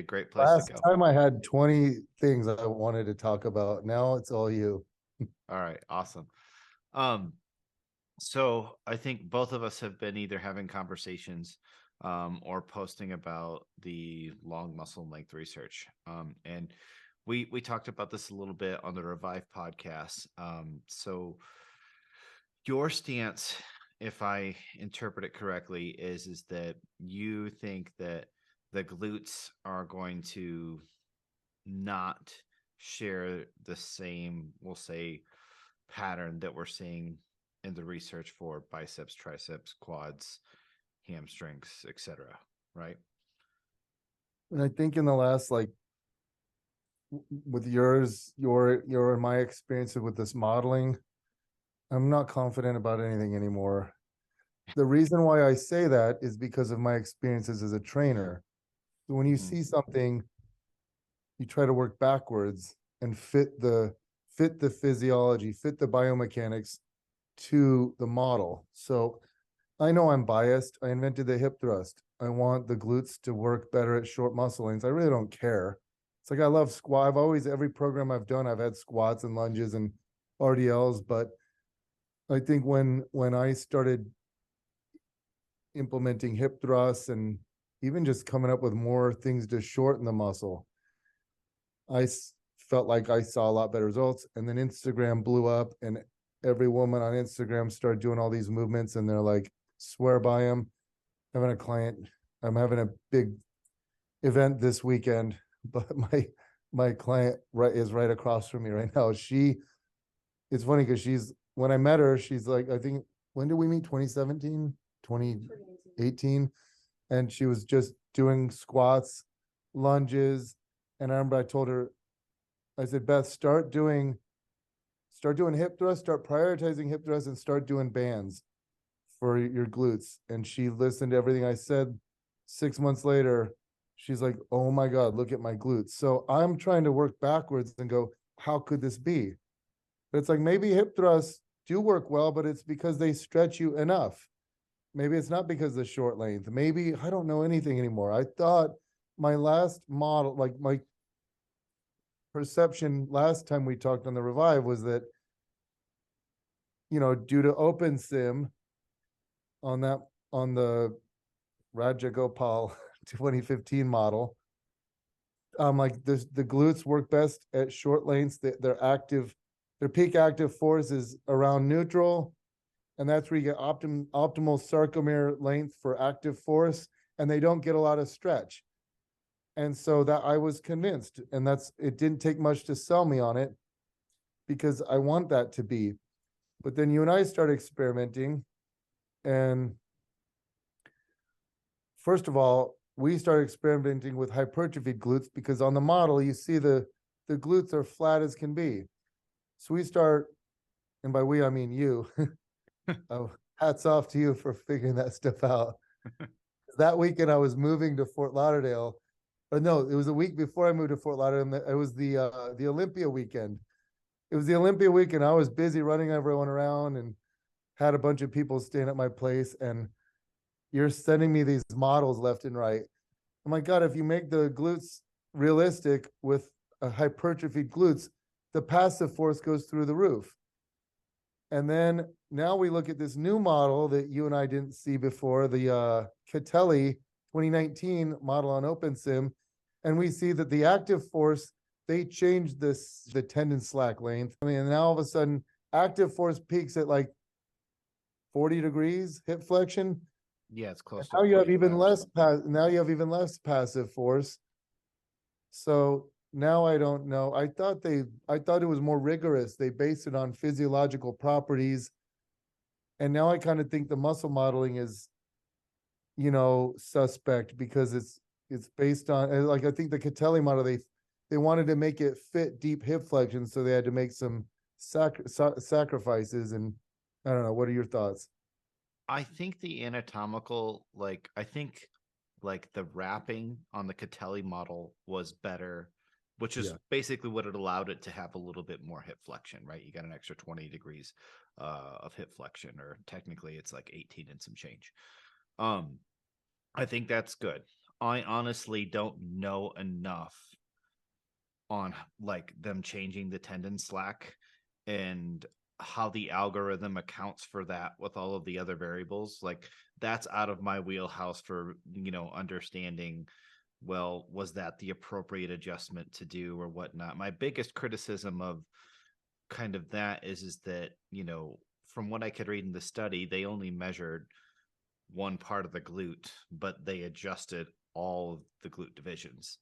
a great place to Last go. time I had 20 things I wanted to talk about. Now it's all you. All right, awesome. Um, so I think both of us have been either having conversations or posting about the long muscle length research. And we talked about this a little bit on the Revive podcast. So your stance, if I interpret it correctly, is that you think that the glutes are going to not share the same, we'll say, pattern that we're seeing in the research for biceps, triceps, quads, hamstrings, etc. Right? And I think in the last with your and my experience with this modeling, I'm not confident about anything anymore. The reason why I say that is because of my experiences as a trainer. So when you Mm. see something, you try to work backwards and fit the physiology, fit the biomechanics to the model. So I know I'm biased. I invented the hip thrust. I want the glutes to work better at short muscle lanes. I really don't care. It's like I love squat. I've always, every program I've done, I've had squats and lunges and RDLs. But I think when I started implementing hip thrusts and even just coming up with more things to shorten the muscle, I felt like I saw a lot better results. And then Instagram blew up, and every woman on Instagram started doing all these movements, and they're like, swear by them. Having a client, I'm having a big event this weekend, but my client is right across from me right now. It's funny because when I met her, she's like, I think, when did we meet? 2017, 2018. And she was just doing squats, lunges. And I remember I told her, I said, Beth, start doing hip thrusts, start prioritizing hip thrusts, and start doing bands for your glutes. And she listened to everything I said. 6 months later, she's like, oh my God, look at my glutes. So I'm trying to work backwards and go, how could this be? But it's like, maybe hip thrusts do work well, but it's because they stretch you enough. Maybe it's not because of the short length. Maybe I don't know anything anymore. I thought my last model, like my perception last time we talked on the Revive, was that, due to open sim on the Rajagopal 2015 model, like the glutes work best at short lengths. Their peak active force is around neutral, and that's where you get optimal sarcomere length for active force, and they don't get a lot of stretch. And so that I was convinced, and it didn't take much to sell me on it, because I want that to be. But then you and I started experimenting, and first of all, we started experimenting with hypertrophy glutes, because on the model you see the glutes are flat as can be. So we start, and by we I mean you. Oh, hats off to you for figuring that stuff out. That weekend I was moving to Fort Lauderdale. Or no, it was a week before I moved to Fort Lauderdale. It was the Olympia weekend. It was the Olympia weekend. I was busy running everyone around and had a bunch of people staying at my place, and you're sending me these models left and right. Oh my God, if you make the glutes realistic with a hypertrophied glutes, the passive force goes through the roof. And then now we look at this new model that you and I didn't see before, the Catelli 2019 model on OpenSim, and we see that the active force, they changed the tendon slack length. I mean, and now all of a sudden, active force peaks at like 40 degrees hip flexion. Yeah, it's close And to now you have 45 even or less something. now you have even less passive force. So now I don't know. I thought it was more rigorous. They based it on physiological properties. And now I kind of think the muscle modeling is, suspect, because it's based on, like, I think the Catelli model, they wanted to make it fit deep hip flexion, so they had to make some sacrifices. And I don't know, what are your thoughts? I think the anatomical, I think like the wrapping on the Catelli model was better, which is Yeah. basically what it allowed it to have a little bit more hip flexion, right? You got an extra 20 degrees of hip flexion, or technically it's like 18 and some change. I think that's good. I honestly don't know enough on like them changing the tendon slack and how the algorithm accounts for that with all of the other variables. Like that's out of my wheelhouse for, understanding, well, was that the appropriate adjustment to do or whatnot. My biggest criticism of kind of that is that, from what I could read in the study, they only measured one part of the glute, but they adjusted all of the glute divisions.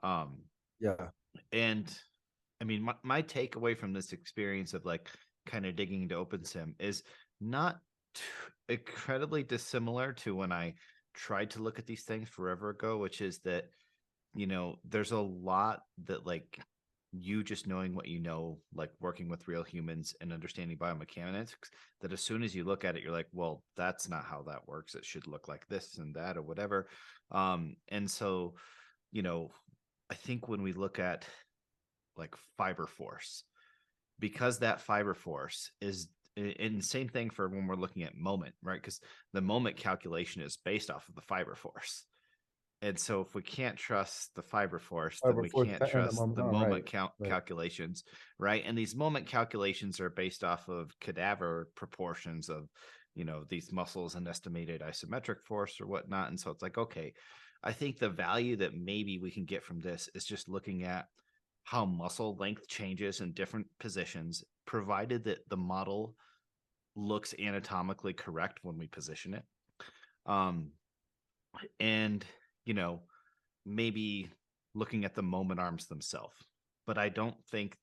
Um, Yeah. and I mean, my takeaway from this experience of like kind of digging into OpenSim is not incredibly dissimilar to when I tried to look at these things forever ago, which is that, there's a lot that like you just knowing what you know, like working with real humans and understanding biomechanics, that as soon as you look at it, you're like, well, that's not how that works. It should look like this and that or whatever. And so, you know, I think when we look at like fiber force, because that fiber force is, and same thing for when we're looking at moment, right? Because the moment calculation is based off of the fiber force. And so if we can't trust the fiber force, then Fiber we force can't and the trust moment the arm, right. moment Right. calculations, right? And these moment calculations are based off of cadaver proportions of, these muscles and estimated isometric force or whatnot. And so it's like, okay, I think the value that maybe we can get from this is just looking at how muscle length changes in different positions, provided that the model looks anatomically correct when we position it. Um, and, you know, maybe looking at the moment arms themselves. But I don't think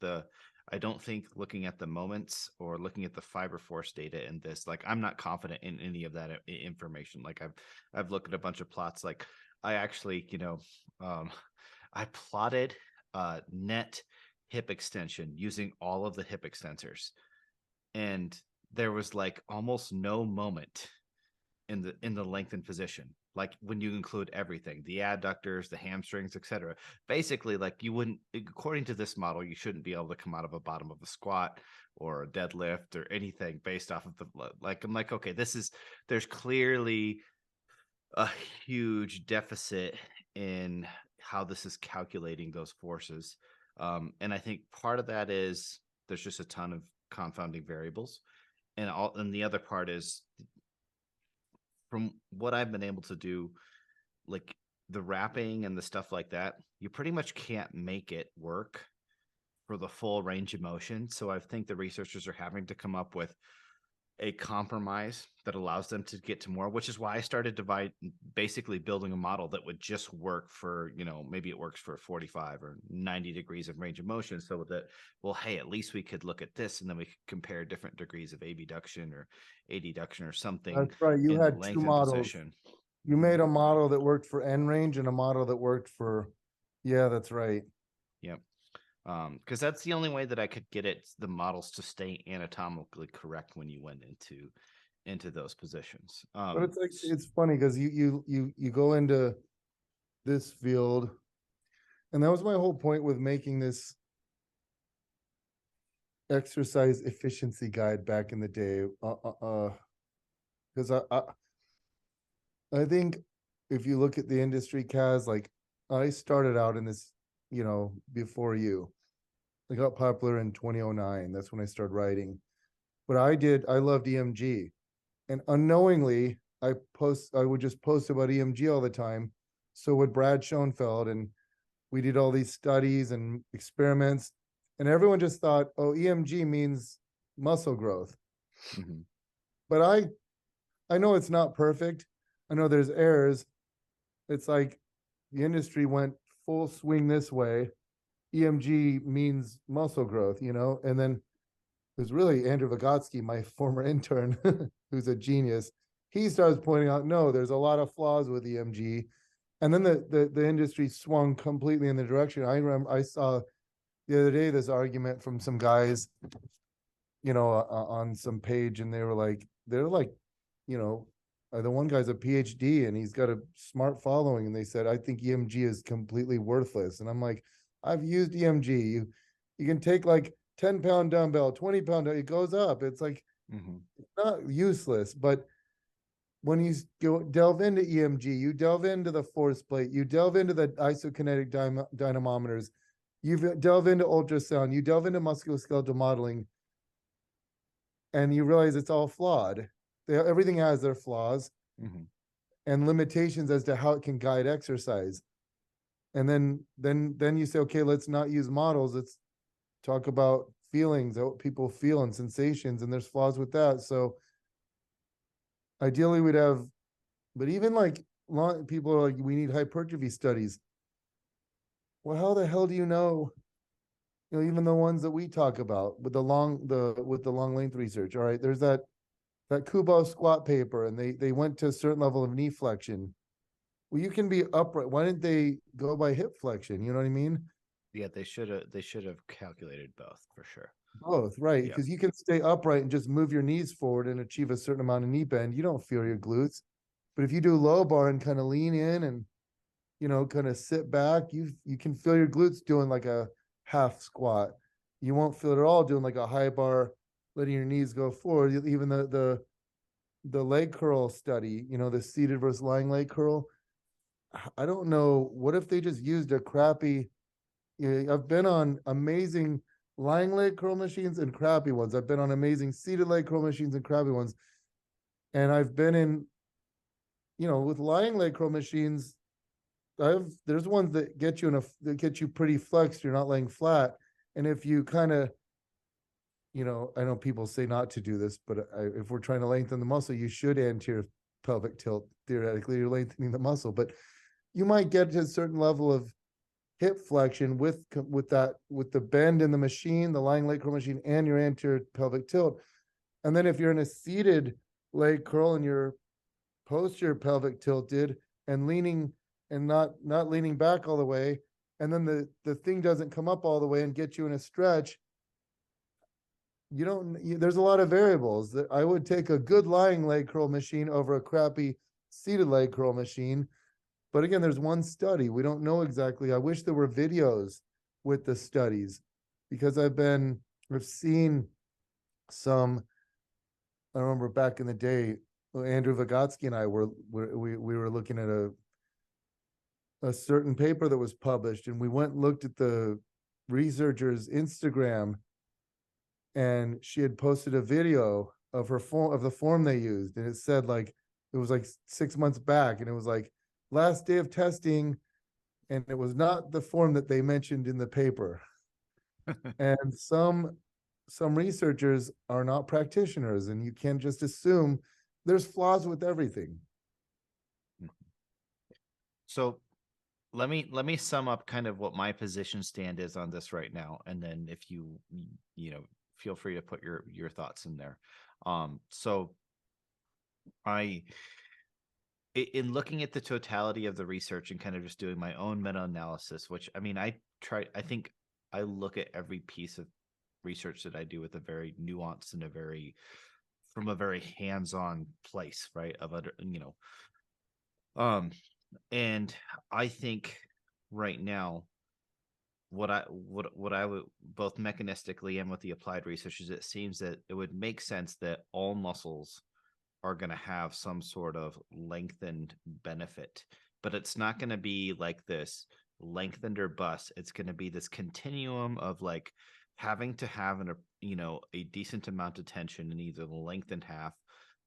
looking at the moments or looking at the fiber force data in this, like I'm not confident in any of that information. Like I've looked at a bunch of plots. Like I actually, um, I plotted net hip extension using all of the hip extensors, and there was like almost no moment in the lengthened position, like when you include everything, the adductors, the hamstrings, etc. Basically, like you wouldn't, according to this model, you shouldn't be able to come out of a bottom of a squat or a deadlift or anything based off of the, like I'm like, okay, there's clearly a huge deficit in how this is calculating those forces. And I think part of that is there's just a ton of confounding variables, and the other part is, from what I've been able to do, like the wrapping and the stuff like that, you pretty much can't make it work for the full range of motion. So I think the researchers are having to come up with a compromise that allows them to get to more, which is why I started basically building a model that would just work for, maybe it works for 45 or 90 degrees of range of motion. So that, well, hey, at least we could look at this and then we could compare different degrees of abduction or adduction or something That's right. You in the had two lengthened models. position. You made a model that worked for end range and a model that worked for, yeah, that's right. Yep. Because that's the only way that I could get the models to stay anatomically correct when you went into those positions. But it's like, it's funny because you go into this field, and that was my whole point with making this exercise efficiency guide back in the day. Because I think if you look at the industry, Kaz, like I started out in this, before you. I got popular in 2009. That's when I started writing. But I loved EMG. And unknowingly, I would just post about EMG all the time. So would Brad Schoenfeld, and we did all these studies and experiments, and everyone just thought, oh, EMG means muscle growth. Mm-hmm. But I know it's not perfect. I know there's errors. It's like the industry went full swing this way. EMG means muscle growth, and then it was really Andrew Vygotsky, my former intern, who's a genius. He starts pointing out, no, there's a lot of flaws with EMG. And then the industry swung completely in the direction. I remember I saw the other day this argument from some guys, on some page, and they're like, you know, the one guy's a PhD and he's got a smart following, and they said, I think EMG is completely worthless. And I'm like, I've used EMG. You can take like 10-pound dumbbell, 20-pound, it goes up. It's like, Mm-hmm. it's not useless, but when you go delve into EMG, you delve into the force plate, you delve into the isokinetic dynamometers, you delve into ultrasound, you delve into musculoskeletal modeling, and you realize it's all flawed. Everything has their flaws and limitations as to how it can guide exercise. And then you say, okay, let's not use models. Let's talk about feelings, what people feel and sensations, and there's flaws with that. So ideally we'd have, but even like people are like, we need hypertrophy studies. Well, how the hell do you know? You know, even the ones that we talk about with the long length research. All right, there's that Kubo squat paper, and they went to a certain level of knee flexion. Well, you can be upright. Why didn't they go by hip flexion? You know what I mean? Yeah, they should have calculated both for sure. Both, right? Yeah. Because you can stay upright and just move your knees forward and achieve a certain amount of knee bend. You don't feel your glutes. But if you do low bar and kind of lean in and kind of sit back, you can feel your glutes doing like a half squat. You won't feel it at all doing like a high bar, letting your knees go forward. Even the leg curl study, the seated versus lying leg curl. I don't know. What if they just used a crappy? I've been on amazing lying leg curl machines and crappy ones. I've been on amazing seated leg curl machines and crappy ones. And I've been in, with lying leg curl machines, there's ones that get you that get you pretty flexed. You're not laying flat. And if you kind of, I know people say not to do this, but if we're trying to lengthen the muscle, you should anterior pelvic tilt. Theoretically, you're lengthening the muscle, but you might get to a certain level of hip flexion with the bend in the machine, the lying leg curl machine, and your anterior pelvic tilt. And then if you're in a seated leg curl and your posterior pelvic tilted and leaning and not leaning back all the way, and then the thing doesn't come up all the way and get you in a stretch, there's a lot of variables. That I would take a good lying leg curl machine over a crappy seated leg curl machine. But again, there's one study. We don't know exactly. I wish there were videos with the studies, because I've seen some. I remember back in the day, Andrew Vygotsky and I we were looking at a certain paper that was published, and we went and looked at the researcher's Instagram, and she had posted a video of the form they used, and it said like it was like 6 months back, and it was like last day of testing, and it was not the form that they mentioned in the paper. And some researchers are not practitioners, and you can't just assume. There's flaws with everything. So let me sum up kind of what my position stand is on this right now, and then if you feel free to put your thoughts in there. So I in looking at the totality of the research and kind of just doing my own meta-analysis, which I mean, I think I look at every piece of research that I do with a very nuanced and from a very hands-on place, right? Of other, and I think right now, what I would both mechanistically and with the applied research is, it seems that it would make sense that all muscles are going to have some sort of lengthened benefit, but it's not going to be like this lengthened or bust. It's going to be this continuum of like having to have a decent amount of tension in either the lengthened half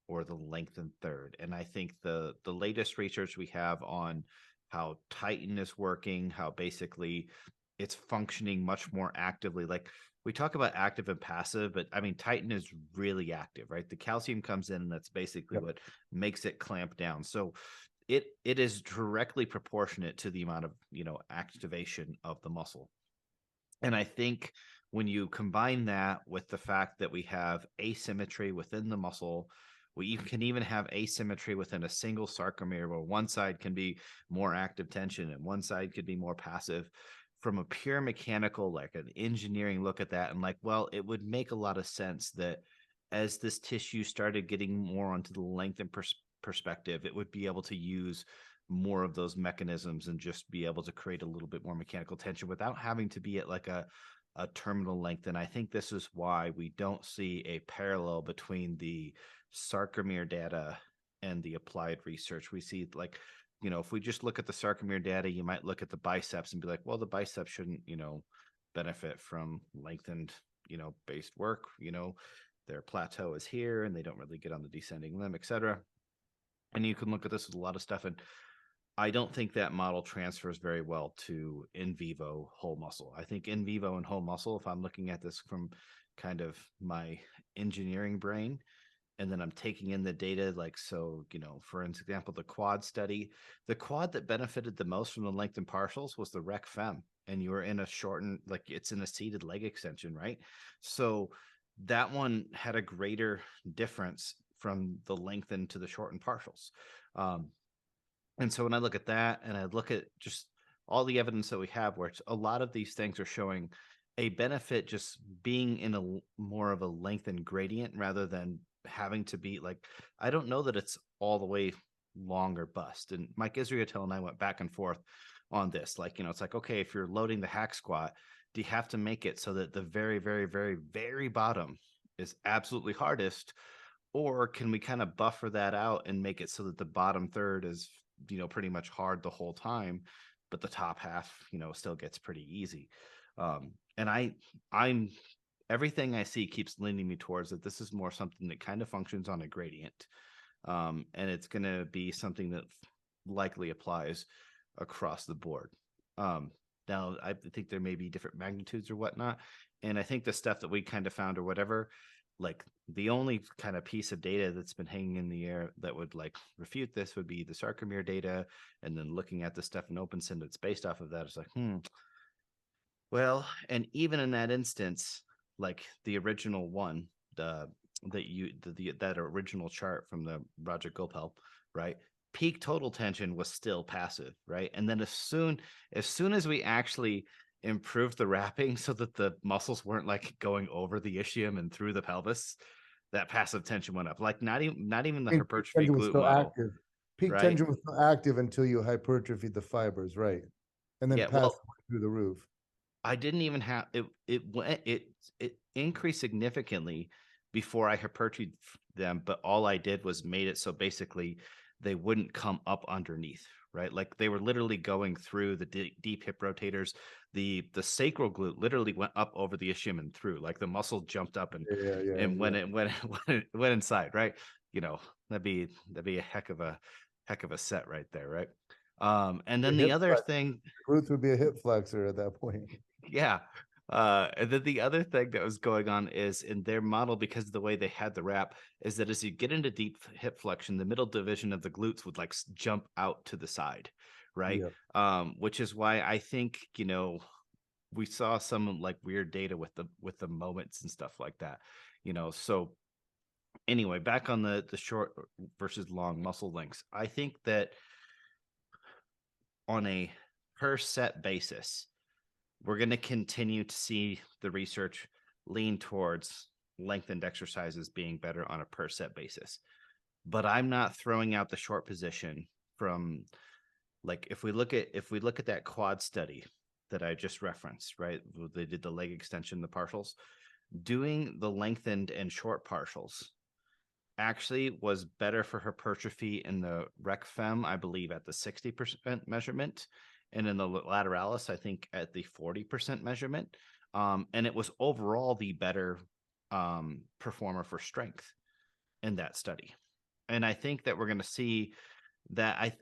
or the lengthened third. And I think the latest research we have on how Titan is working, how basically it's functioning much more actively. Like we talk about active and passive, but I mean, Titan is really active, right? The calcium comes in, and that's basically what makes it clamp down. So it is directly proportionate to the amount of, activation of the muscle. And I think when you combine that with the fact that we have asymmetry within the muscle, we can even have asymmetry within a single sarcomere, where one side can be more active tension and one side could be more passive. From a pure mechanical, like an engineering look at that, and like, well, it would make a lot of sense that as this tissue started getting more onto the length and perspective, it would be able to use more of those mechanisms and just be able to create a little bit more mechanical tension without having to be at like a terminal length. And I think this is why we don't see a parallel between the sarcomere data and the applied research. We see like, if we just look at the sarcomere data, you might look at the biceps and be like, well, the biceps shouldn't, benefit from lengthened, based work. Their plateau is here and they don't really get on the descending limb, etc. And you can look at this with a lot of stuff. And I don't think that model transfers very well to in vivo whole muscle. I think in vivo and whole muscle, if I'm looking at this from kind of my engineering brain, and then I'm taking in the data, like, so, for example, the quad study, the quad that benefited the most from the lengthened partials was the rec fem. And you were in a shortened, like it's in a seated leg extension, right? So that one had a greater difference from the lengthened to the shortened partials. And so when I look at that and I look at just all the evidence that we have, where it's a lot of these things are showing a benefit just being in a more of a lengthened gradient rather than having to be like, I don't know that it's all the way long or bust. And Mike Israetel and I went back and forth on this. Like, it's like, okay, if you're loading the hack squat, do you have to make it so that the very, very, very, very bottom is absolutely hardest? Or can we kind of buffer that out and make it so that the bottom third is, pretty much hard the whole time, but the top half, still gets pretty easy. And I'm everything I see keeps leaning me towards that this is more something that kind of functions on a gradient. And it's going to be something that likely applies across the board. Now, I think there may be different magnitudes or whatnot. And I think the stuff that we kind of found or whatever, like the only kind of piece of data that's been hanging in the air that would like refute this would be the sarcomere data. And then looking at the stuff in OpenSim that's based off of that, it's like, well, and even in that instance, like the original one, that original chart from the Roger Gopel, right? Peak total tension was still passive, right? And then as soon as we actually improved the wrapping so that the muscles weren't like going over the ischium and through the pelvis, that passive tension went up. Like not even the Peak hypertrophy tension was glute still model, active. Peak right? tension was still active until you hypertrophied the fibers, right? And then Yeah, passed well, through the roof. I didn't even have it. It increased significantly before I hypertrophied them, but all I did was made it so basically they wouldn't come up underneath, right? Like they were literally going through the deep hip rotators. The sacral glute literally went up over the ischium and through. Like the muscle jumped up and Yeah. when it went inside, right? That'd be a heck of a set right there, right? And The then the hip other flex, thing, glutes would be a hip flexor at that point. yeah. And then the other thing that was going on is in their model, because of the way they had the wrap, is that as you get into deep hip flexion, the middle division of the glutes would like jump out to the side, right? Yeah. Which is why I think, we saw some like weird data with the moments and stuff like that, So anyway, back on the short versus long muscle lengths, I think that on a per set basis, we're going to continue to see the research lean towards lengthened exercises being better on a per set basis. But I'm not throwing out the short position from, like, if we look at that quad study that I just referenced, right? They did the leg extension, the partials. Doing the lengthened and short partials actually was better for hypertrophy in the rec fem, I believe, at the 60% measurement, and in the lateralis, I think at the 40% measurement. And it was overall the better performer for strength in that study. And I think that we're going to see that. I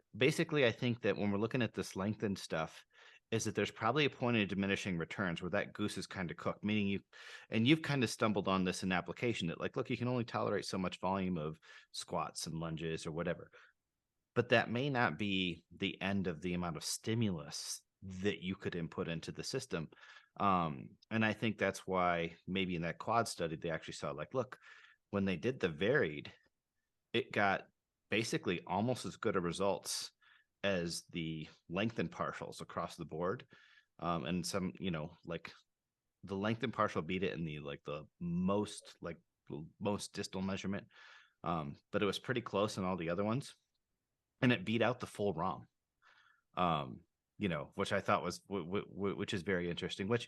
think that when we're looking at this lengthened stuff, is that there's probably a point of diminishing returns where that goose is kind of cooked, meaning you've kind of stumbled on this in application that like, look, you can only tolerate so much volume of squats and lunges or whatever. But that may not be the end of the amount of stimulus that you could input into the system. And I think that's why maybe in that quad study, they actually saw like, look, when they did the varied, it got basically almost as good a results as the lengthened partials across the board. And some, like the lengthened partial beat it in the most distal measurement. But it was pretty close in all the other ones. And it beat out the full ROM. Which I thought was which is very interesting, which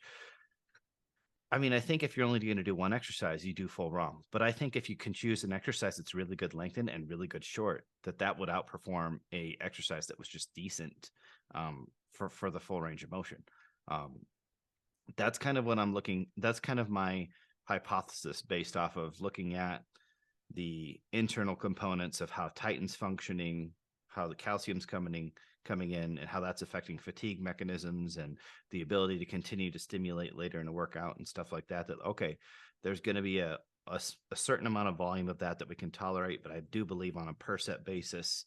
I mean, I think if you're only going to do one exercise, you do full ROM. But I think if you can choose an exercise that's really good lengthened and really good short, that would outperform a exercise that was just decent for the full range of motion. Um, that's kind of what I'm looking. That's kind of my hypothesis based off of looking at the internal components of how Titan's functioning, how the calcium's coming in, and how that's affecting fatigue mechanisms and the ability to continue to stimulate later in a workout and stuff like that. That okay, there's going to be a certain amount of volume of that we can tolerate, but I do believe on a per set basis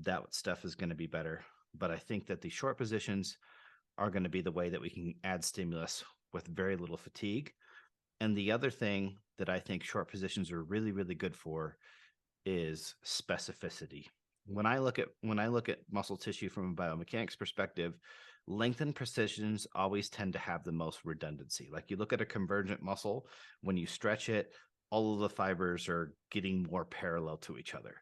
that stuff is going to be better. But I think that the short positions are going to be the way that we can add stimulus with very little fatigue. And the other thing that I think short positions are really, really good for is specificity. When I look at muscle tissue from a biomechanics perspective, lengthened precisions always tend to have the most redundancy. Like you look at a convergent muscle, when you stretch it, all of the fibers are getting more parallel to each other.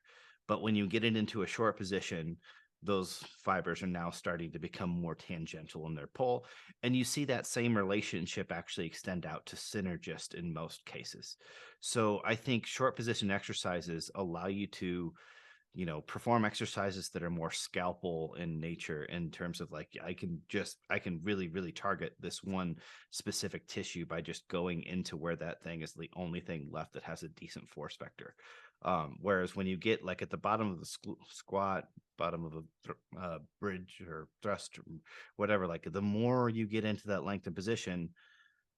But when you get it into a short position, those fibers are now starting to become more tangential in their pull. And you see that same relationship actually extend out to synergist in most cases. So I think short position exercises allow you to, perform exercises that are more scalpel in nature in terms of like, I can really, really target this one specific tissue by just going into where that thing is the only thing left that has a decent force vector. Whereas when you get like at the bottom of the squat, bottom of a bridge or thrust, or whatever, like the more you get into that lengthened position,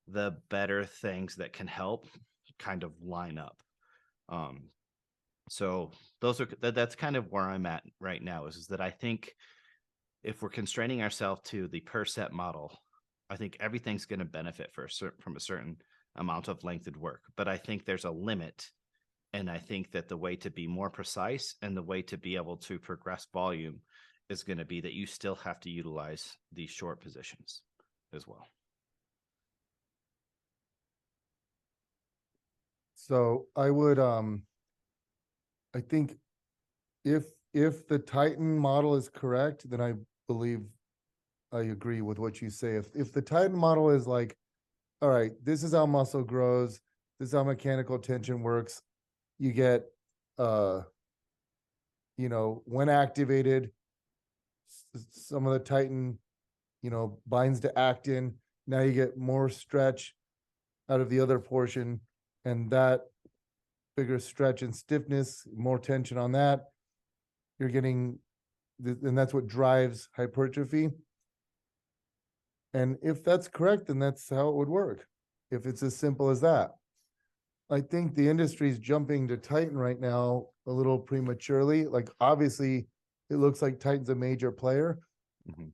the better things that can help kind of line up. So that's kind of where I'm at right now is that I think if we're constraining ourselves to the per set model, I think everything's going to benefit from a certain amount of lengthened work. But I think there's a limit. And I think that the way to be more precise and the way to be able to progress volume is going to be that you still have to utilize these short positions as well. So I would I think if the Titan model is correct, then I believe I agree with what you say. If the Titan model is like, all right, this is how muscle grows, this is how mechanical tension works, you get when activated, some of the Titan, binds to actin. Now you get more stretch out of the other portion, and that bigger stretch and stiffness, more tension on that. You're getting, and that's what drives hypertrophy. And if that's correct, then that's how it would work. If it's as simple as that. I think the industry's jumping to Titan right now a little prematurely. Like obviously it looks like Titan's a major player,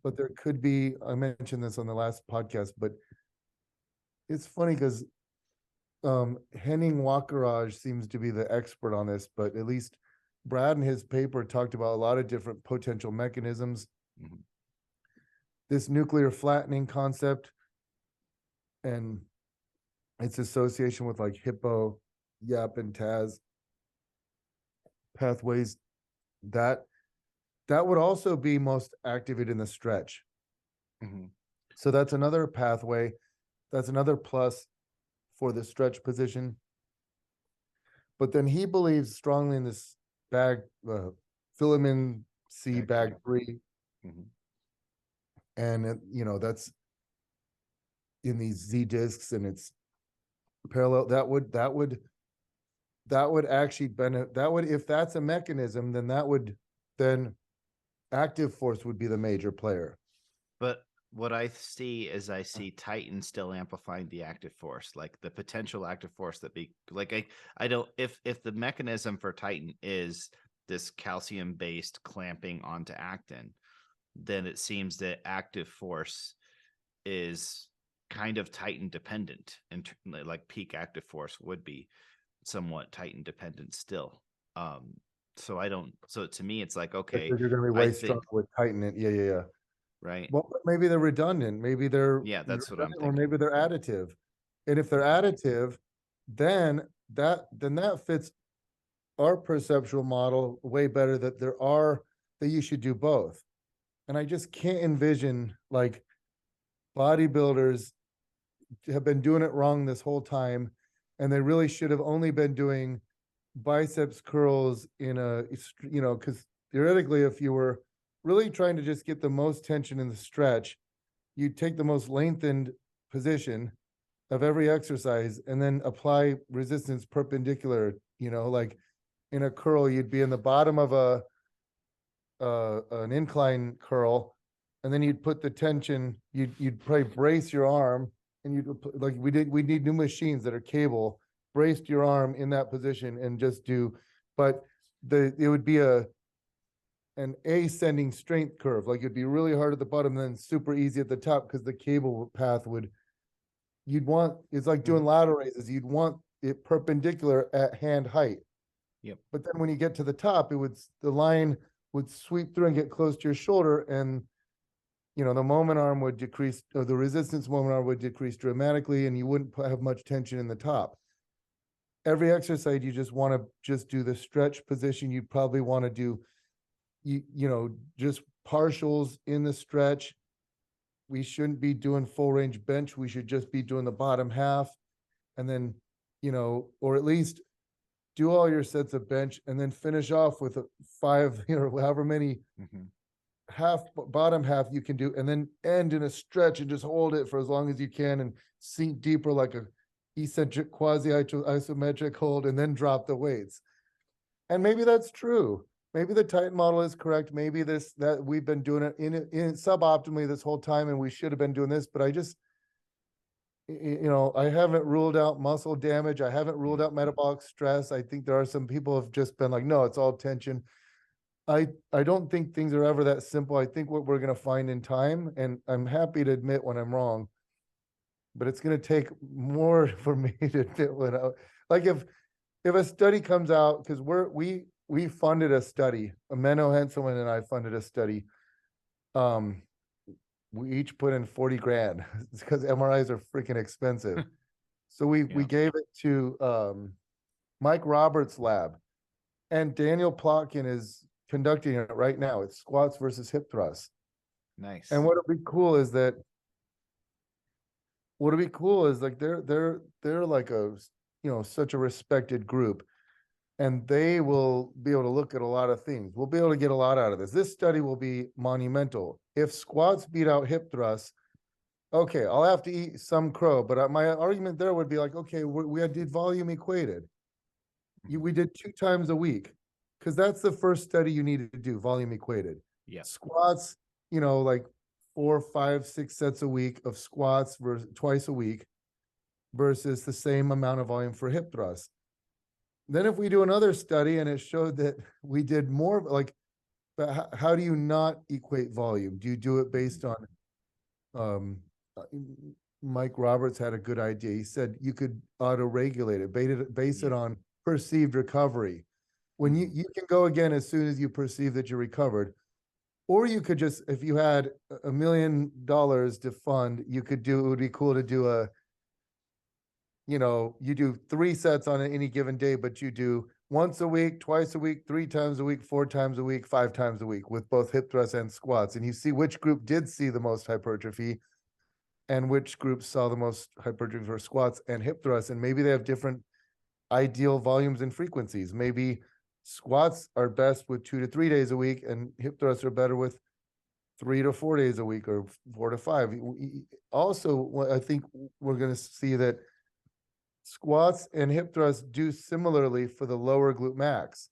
but there could be, I mentioned this on the last podcast, but it's funny because Henning Wakaraj seems to be the expert on this, but at least Brad in his paper talked about a lot of different potential mechanisms. This nuclear flattening concept and its association with like hippo, YAP, and TAS pathways, that would also be most activated in the stretch. So that's another pathway. That's another plus for the stretch position. But then he believes strongly in this bag, filament C bag 3. And, that's in these Z discs and it's parallel. That would actually benefit. That would, if that's a mechanism, then active force would be the major player. But what I see is I see Titan still amplifying the active force, like the potential active force that be like I don't if the mechanism for Titan is this calcium based clamping onto actin, then it seems that active force is kind of Titan dependent, and like peak active force would be somewhat Titan dependent still. So to me it's like, okay, you're going to be way stronger with Titan. Yeah. Right. Well, maybe they're redundant. Maybe they're that's what I'm thinking. Or maybe they're additive. And if they're additive, then that fits our perceptual model way better, that you should do both. And I just can't envision like bodybuilders have been doing it wrong this whole time, and they really should have only been doing biceps curls in a, because theoretically, if you were really trying to just get the most tension in the stretch, you'd take the most lengthened position of every exercise and then apply resistance perpendicular, like in a curl, you'd be in the bottom of an incline curl, and then you'd put the tension, you'd probably brace your arm, and like we need new machines that are cable, braced your arm in that position and just do, but it would be an ascending strength curve. Like it'd be really hard at the bottom, and then super easy at the top, because the cable path it's like doing lateral raises. You'd want it perpendicular at hand height. Yep. But then when you get to the top, the line would sweep through and get close to your shoulder, and the moment arm would decrease, or the resistance moment arm would decrease dramatically, and you wouldn't have much tension in the top. Every exercise, you just want to just do the stretch position. You'd probably want to do, just partials in the stretch. We shouldn't be doing full range bench. We should just be doing the bottom half, and then, or at least do all your sets of bench, and then finish off with 5, however many bottom half you can do, and then end in a stretch and just hold it for as long as you can and sink deeper like a eccentric quasi isometric hold, and then drop the weights. And maybe that's true. Maybe the Titan model is correct. Maybe that we've been doing it in suboptimally this whole time, and we should have been doing this. But I just, I haven't ruled out muscle damage. I haven't ruled out metabolic stress. I think there are some people have just been like, no, it's all tension. I don't think things are ever that simple. I think what we're going to find in time, and I'm happy to admit when I'm wrong, but it's going to take more for me to admit when like if a study comes out, because we funded a study, Menno, Hanson, and I funded a study. We each put in 40 grand because MRIs are freaking expensive. So we gave it to Mike Roberts' lab, and Daniel Plotkin is conducting it right now. It's squats versus hip thrusts. Nice. And what would be cool is like they're like such a respected group, and they will be able to look at a lot of things. We'll be able to get a lot out of this. This study will be monumental. If squats beat out hip thrusts, okay, I'll have to eat some crow. But my argument there would be like, okay, we did volume equated. We did 2 times a week, because that's the first study you needed to do, volume equated. Yeah. Squats, like 4, 5, 6 sets a week of squats versus twice a week versus the same amount of volume for hip thrusts. Then if we do another study and it showed that we did more, like, but how do you not equate volume? Do you do it based on, Mike Roberts had a good idea. He said you could auto-regulate it, base it on perceived recovery. When you can go again as soon as you perceive that you're recovered. Or you could just, if you had $1 million to fund, it would be cool to do you do 3 sets on any given day, but you do once a week, twice a week, 3 times a week, 4 times a week, 5 times a week with both hip thrusts and squats. And you see which group did see the most hypertrophy and which group saw the most hypertrophy for squats and hip thrusts. And maybe they have different ideal volumes and frequencies. Maybe squats are best with 2 to 3 days a week, and hip thrusts are better with 3 to 4 days a week, or 4 to 5. Also, I think we're going to see that squats and hip thrusts do similarly for the lower glute max.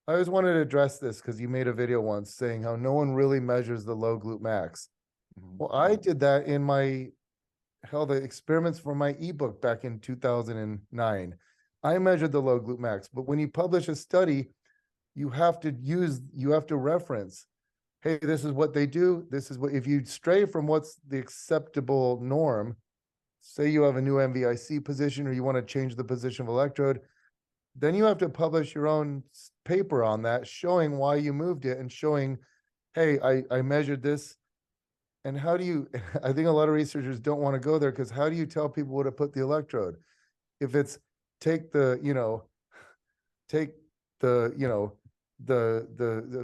I always wanted to address this because you made a video once saying how no one really measures the low glute max. Well, I did that in the experiments for my ebook back in 2009. I measured the low glute max, but when you publish a study, you have to reference, hey, this is what they do. This is what, if you stray from what's the acceptable norm, say you have a new MVIC position or you want to change the position of electrode, then you have to publish your own paper on that, showing why you moved it and showing, hey, I measured this. And how do you, I think a lot of researchers don't want to go there, because how do you tell people where to put the electrode? If it's take the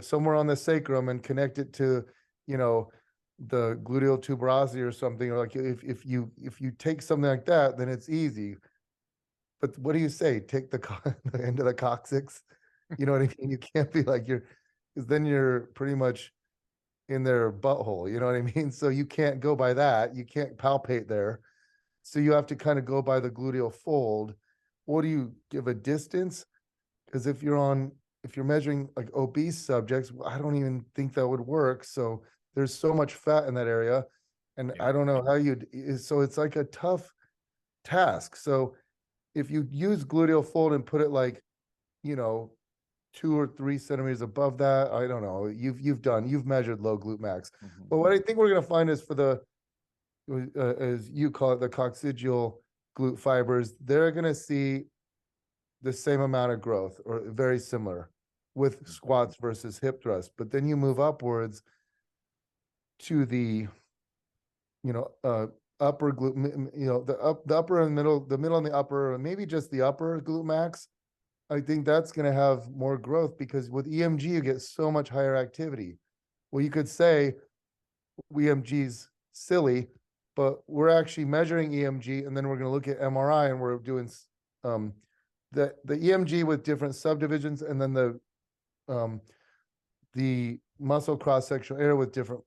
somewhere on the sacrum and connect it to, the gluteal tuberosity or something, or like if you take something like that, then it's easy. But what do you say? Take the, the end of the coccyx? You know what I mean? You can't be like because then you're pretty much in their butthole. You know what I mean? So you can't go by that. You can't palpate there. So you have to kind of go by the gluteal fold. What do you give a distance? Because if you're measuring like obese subjects, I don't even think that would work. So there's so much fat in that area. And Yeah. I don't know how you'd, so it's like a tough task. So if you use gluteal fold and put it like, you know, 2 or 3 centimeters above that, I don't know. You've measured low glute max. Mhm. But what I think we're gonna find is for the as you call it, the coccygeal glute fibers, they're gonna see the same amount of growth or very similar with squats versus hip thrust. But then you move upwards to the, upper glute, the upper and the middle and the upper, and maybe just the upper glute max. I think that's going to have more growth because with EMG, you get so much higher activity. Well, you could say EMG's silly, but we're actually measuring EMG and then we're going to look at MRI and we're doing um, the EMG with different subdivisions and then um, the muscle cross-sectional area with different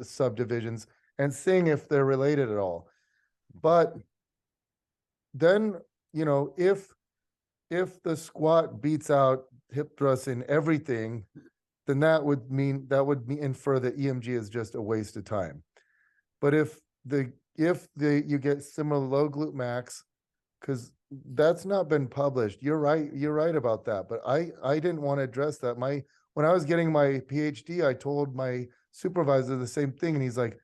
subdivisions and seeing if they're related at all. But then, if the squat beats out hip thrust in everything, then that would infer that EMG is just a waste of time. But if you get similar low glute max, because that's not been published. You're right about that. But I didn't want to address that. When I was getting my PhD, I told my supervisor the same thing, and he's like,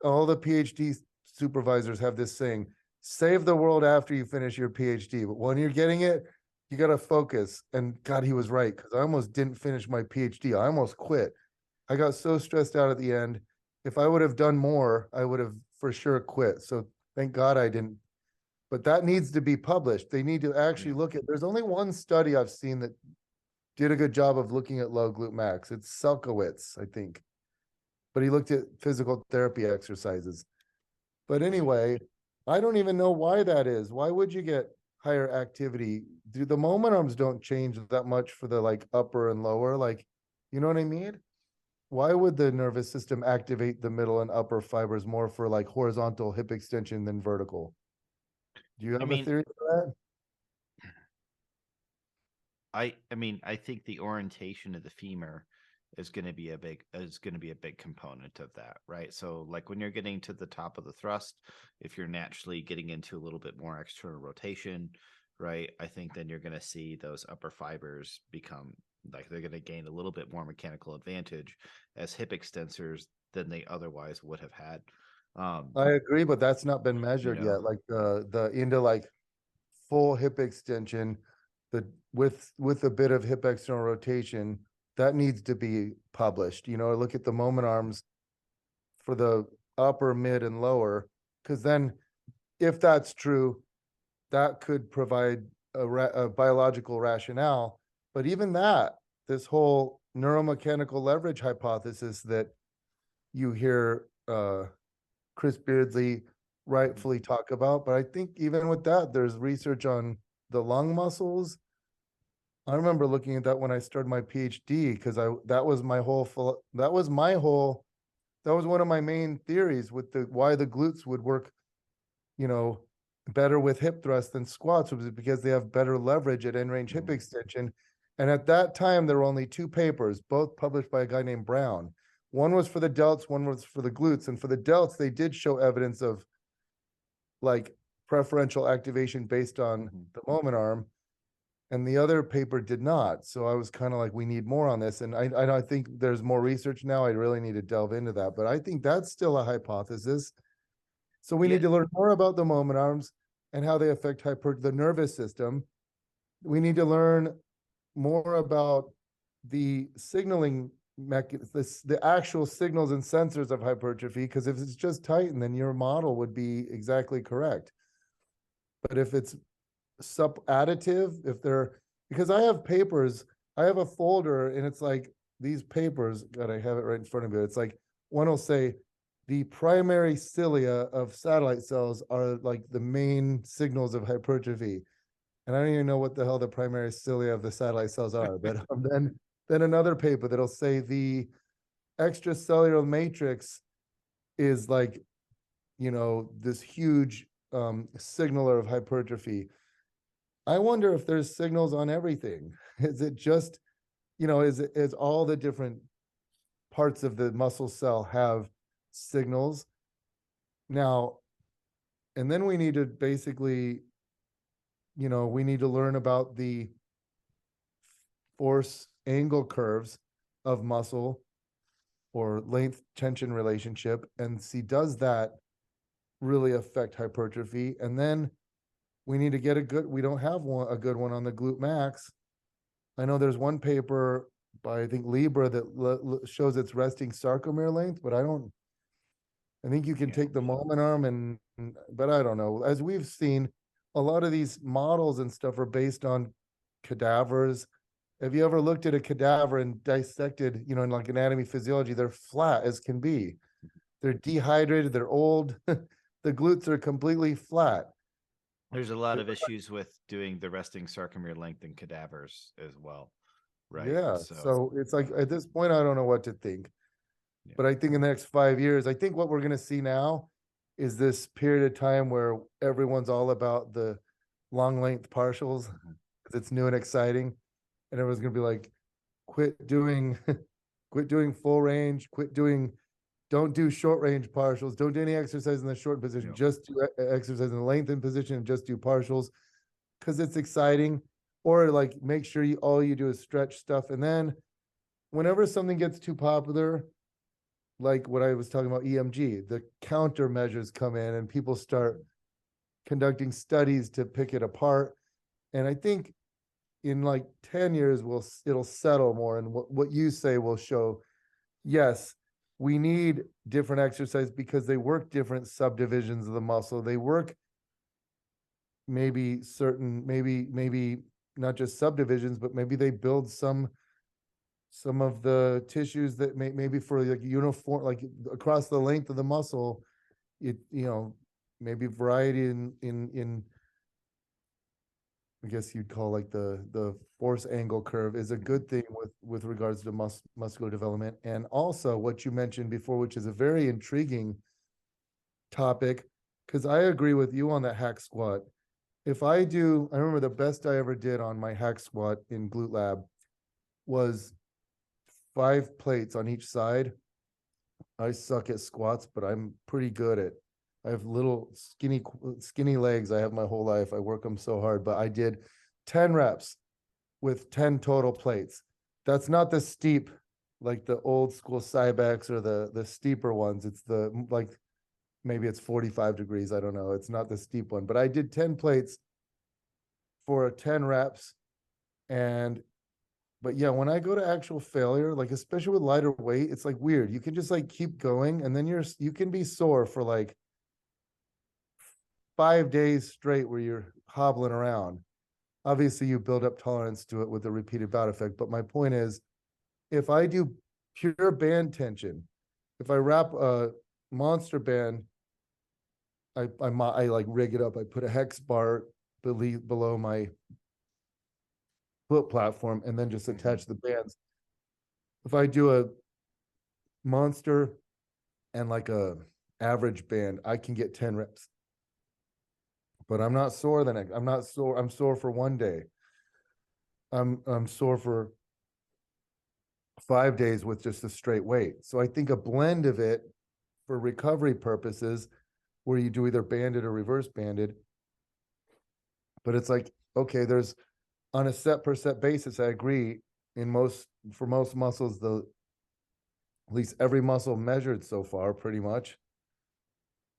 all the PhD supervisors have this saying, save the world after you finish your PhD. But when you're getting it, you got to focus. And God, he was right, because I almost didn't finish my PhD. I almost quit. I got so stressed out at the end. If I would have done more, I would have for sure quit. So thank God I didn't. But that needs to be published. They need to actually look at, there's only one study I've seen that did a good job of looking at low glute max. It's Selkowitz, I think. But he looked at physical therapy exercises. But anyway, I don't even know why that is. Why would you get higher activity? The moment arms don't change that much for the like upper and lower, like, you know what I mean? Why would the nervous system activate the middle and upper fibers more for like horizontal hip extension than vertical? Do you I have a mean, theory for that? I think the orientation of the femur is going to be a big component of that, right? So like when you're getting to the top of the thrust, if you're naturally getting into a little bit more external rotation, right? I think then you're going to see those upper fibers become like they're going to gain a little bit more mechanical advantage as hip extensors than they otherwise would have had. I agree, but that's not been You measured know, yet. Like the into like full hip extension, the with a bit of hip external rotation, that needs to be published. Look at the moment arms for the upper, mid, and lower, because then if that's true, that could provide a biological rationale. But even that, this whole neuromechanical leverage hypothesis that you hear Chris Beardsley rightfully talk about, but I think even with that, there's research on the lung muscles. I remember looking at that when I started my PhD because that was my whole that was one of my main theories with the why the glutes would work, you know, better with hip thrust than squats was because they have better leverage at end range hip extension. And at that time, there were only 2 papers, both published by a guy named Brown. One was for the delts, one was for the glutes. And for the delts, they did show evidence of like preferential activation based on the moment arm. And the other paper did not. So I was kind of like, we need more on this. And I think there's more research now. I really need to delve into that. But I think that's still a hypothesis. So we yeah, need to learn more about the moment arms and how they affect the nervous system. We need to learn more about the signaling the actual signals and sensors of hypertrophy, because if it's just tightened, then your model would be exactly correct. But if it's additive, because I have papers, I have a folder and it's like these papers, God, I have it right in front of me. It's like one will say the primary cilia of satellite cells are like the main signals of hypertrophy. And I don't even know what the hell the primary cilia of the satellite cells are. But then another paper that'll say the extracellular matrix is like, this huge signaler of hypertrophy. I wonder if there's signals on everything. Is it just, is all the different parts of the muscle cell have signals now? And then we need to basically, we need to learn about the force angle curves of muscle or length tension relationship and see, does that really affect hypertrophy? And then we need to get we don't have a good one on the glute max. I know there's one paper by, I think, Libra that shows its resting sarcomere length, but I think you can take the moment arm but I don't know. As we've seen, a lot of these models and stuff are based on cadavers. Have you ever looked at a cadaver and dissected, in like anatomy, physiology? They're flat as can be. They're dehydrated, they're old. The glutes are completely flat. There's a lot of issues with doing the resting sarcomere length in cadavers as well, right? Yeah. So it's like at this point, I don't know what to think. Yeah. But I think in the next 5 years, I think what we're going to see now is this period of time where everyone's all about the long length partials because it's new and exciting. And everyone's going to be like, quit doing full range, don't do short range partials. Don't do any exercise in the short position. Yeah. Just do exercise in the lengthened position and just do partials because it's exciting. Or like make sure all you do is stretch stuff. And then whenever something gets too popular, like what I was talking about, EMG, the countermeasures come in and people start conducting studies to pick it apart. And I think in like 10 years, it'll settle more. And what you say will show, yes, we need different exercise because they work different subdivisions of the muscle. They work maybe not just subdivisions, but maybe they build some of the tissues that maybe for like uniform, like across the length of the muscle, maybe variety in I guess you'd call like the force angle curve is a good thing with regards to muscular development. And also what you mentioned before, which is a very intriguing topic, because I agree with you on that hack squat. I remember the best I ever did on my hack squat in Glute Lab was 5 plates on each side. I suck at squats, but I'm pretty good at, I have little skinny legs. I have my whole life. I work them so hard, but I did 10 reps with 10 total plates. That's not the steep, like the old school Cybex or the steeper ones. It's maybe it's 45 degrees. I don't know. It's not the steep one, but I did 10 plates for 10 reps. But yeah, when I go to actual failure, like especially with lighter weight, it's like weird. You can just like keep going and then you can be sore for like 5 days straight where you're hobbling around. Obviously, you build up tolerance to it with the repeated bout effect. But my point is, if I do pure band tension, if I wrap a monster band, I like rig it up. I put a hex bar below my foot platform and then just attach the bands. If I do a monster and like a average band, I can get 10 reps. But I'm not sore I'm sore for 1 day. I'm sore for 5 days with just a straight weight. So I think a blend of it for recovery purposes, where you do either banded or reverse banded. But it's like, okay, there's on a set per set basis, I agree. For most muscles, at least every muscle measured so far, pretty much,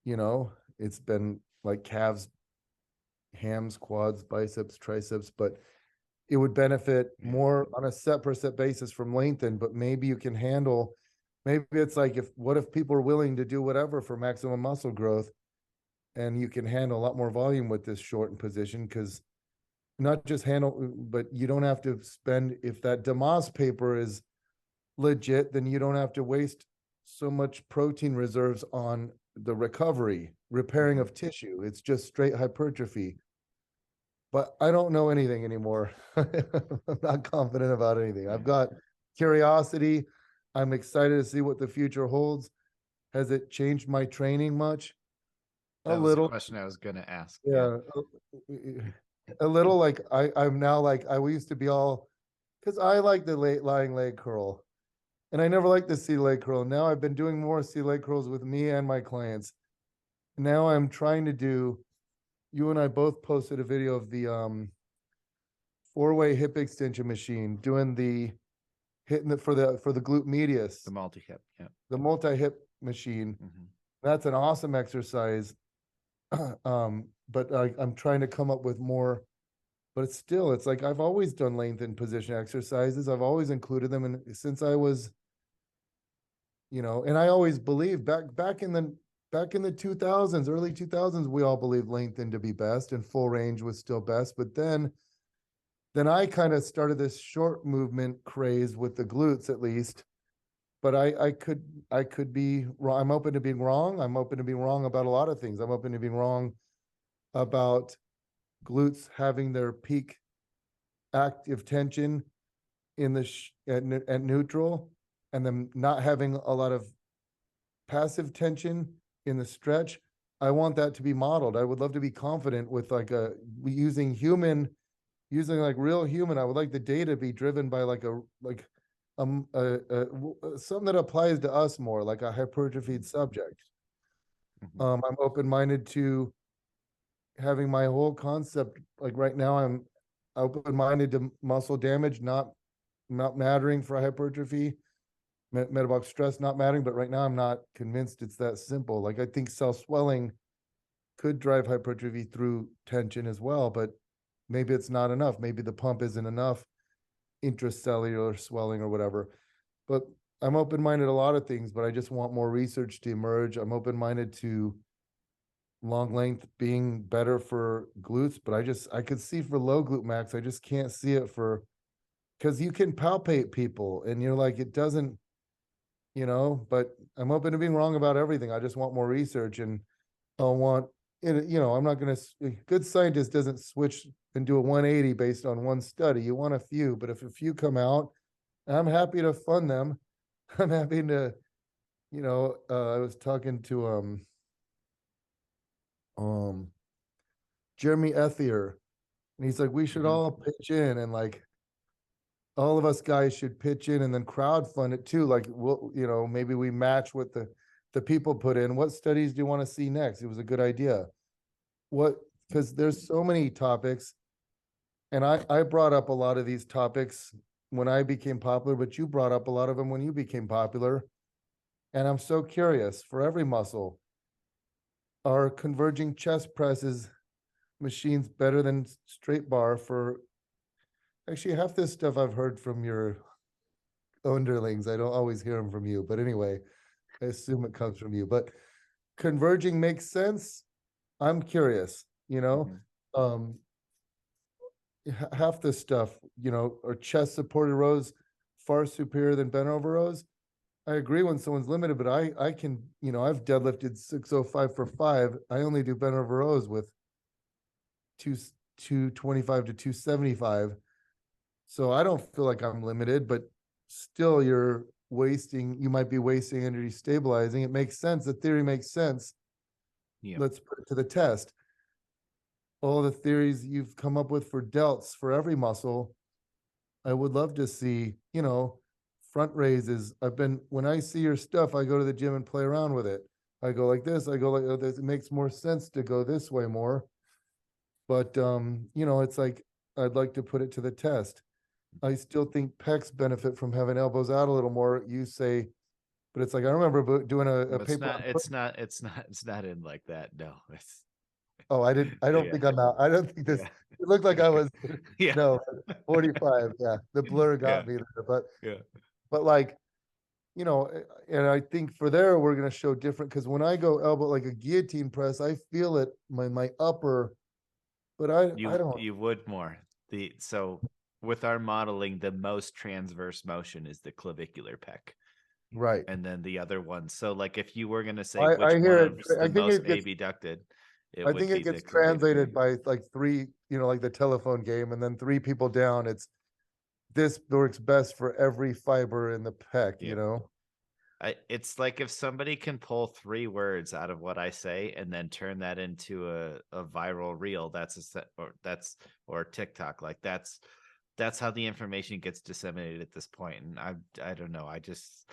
it's been like calves, hams, quads, biceps, triceps, but it would benefit more on a set per set basis from lengthened. But maybe you can handle, maybe it's like, what if people are willing to do whatever for maximum muscle growth, and you can handle a lot more volume with this shortened position, because not just handle, but you don't have to spend, if that Damas paper is legit, then you don't have to waste so much protein reserves on the recovery, repairing of tissue. It's just straight hypertrophy. But I don't know anything anymore. I'm not confident about anything. I've got curiosity. I'm excited to see what the future holds. Has it changed my training much? A That was the little, question I was going to ask. yeah. A little like I'm now like I used to be all because I like the late lying leg curl. And I never liked the sea leg curl. Now I've been doing more sea leg curls with me and my clients. Now I'm trying to do, you and I both posted a video of the four-way hip extension machine doing the hitting the for the glute medius, The multi-hip. Yeah. the multi-hip machine. Mhm. That's an awesome exercise. But I'm trying to come up with more, but it's still, it's like I've always done lengthened position exercises. I've always included them, and since I was, and I always believed back in the 2000s, early 2000s, we all believed lengthened to be best and full range was still best. But then I kind of started this short movement craze with the glutes, at least. But I could be wrong. I'm open to being wrong. I'm open to being wrong about a lot of things. I'm open to being wrong about glutes having their peak active tension in the at neutral, and them not having a lot of passive tension in the stretch. I want that to be modeled. I would love to be confident with like using like real human. I would like the data to be driven by something that applies to us more, like a hypertrophied subject. Mhm. I'm open-minded to having my whole concept. Like right now, I'm open-minded to muscle damage not mattering for hypertrophy, metabolic stress not mattering. But right now, I'm not convinced it's that simple. Like I think cell swelling could drive hypertrophy through tension as well, but maybe it's not enough. Maybe the pump isn't enough intracellular swelling or whatever. But I'm open-minded to a lot of things, but I just want more research to emerge. I'm open-minded to long length being better for glutes, but I could see for low glute max, I just can't see it for, because you can palpate people and you're like, it doesn't, but I'm open to being wrong about everything. I just want more research, and I want it, I'm not going to, a good scientist doesn't switch and do a 180 based on one study. You want a few, but if a few come out, I'm happy to fund them. I'm happy to, I was talking to um Jeremy Ethier, and he's like, we should Mhm. all pitch in, and like all of us guys should pitch in and then crowd fund it too. Like we'll, maybe we match what the people put in. What studies do you want to see next? It was a good idea. What, because there's so many topics, and I brought up a lot of these topics when I became popular, but you brought up a lot of them when you became popular. And I'm so curious for every muscle. Are converging chest presses machines better than straight bar for, actually half this stuff I've heard from your underlings. I don't always hear them from you, but anyway, I assume it comes from you. But converging makes sense. I'm curious, Mhm. um, half this stuff, or chest supported rows far superior than bent over rows. I agree when someone's limited, but I can, I've deadlifted 605 for 5. I only do bent over rows with 225 to 275. So I don't feel like I'm limited, but still you might be wasting energy stabilizing. It makes sense. The theory makes sense. Yeah. Let's put it to the test. All the theories you've come up with for delts for every muscle, I would love to see, front raises. When I see your stuff, I go to the gym and play around with it. I go like this, I go like this. It makes more sense to go this way more. But, it's like, I'd like to put it to the test. I still think pecs benefit from having elbows out a little more. You say, but it's like, I remember doing a But it's paper not, on, it's not, it's not, it's not in like that. No, it's, oh, I don't yeah, think I'm out. I don't think this, yeah, it looked like I was, yeah, no, 45. Yeah. The blur yeah, got me there, yeah. but like, and I think for there we're going to show different, because when I go elbow like a guillotine press, I feel it my upper, but I don't. You would more. So with our modeling, the most transverse motion is the clavicular pec. Right. and then the other one. So like if you were going to say I which hear it. one's I the think most it gets, abducted, it I would think be it the gets glute. translated by like three, like the telephone game, and then three people down. It's this works best for every fiber in the pec, Yeah. It's like if somebody can pull 3 words out of what I say and then turn that into a viral reel, that's a set, or that's or TikTok. Like that's how the information gets disseminated at this point. And I don't know. I just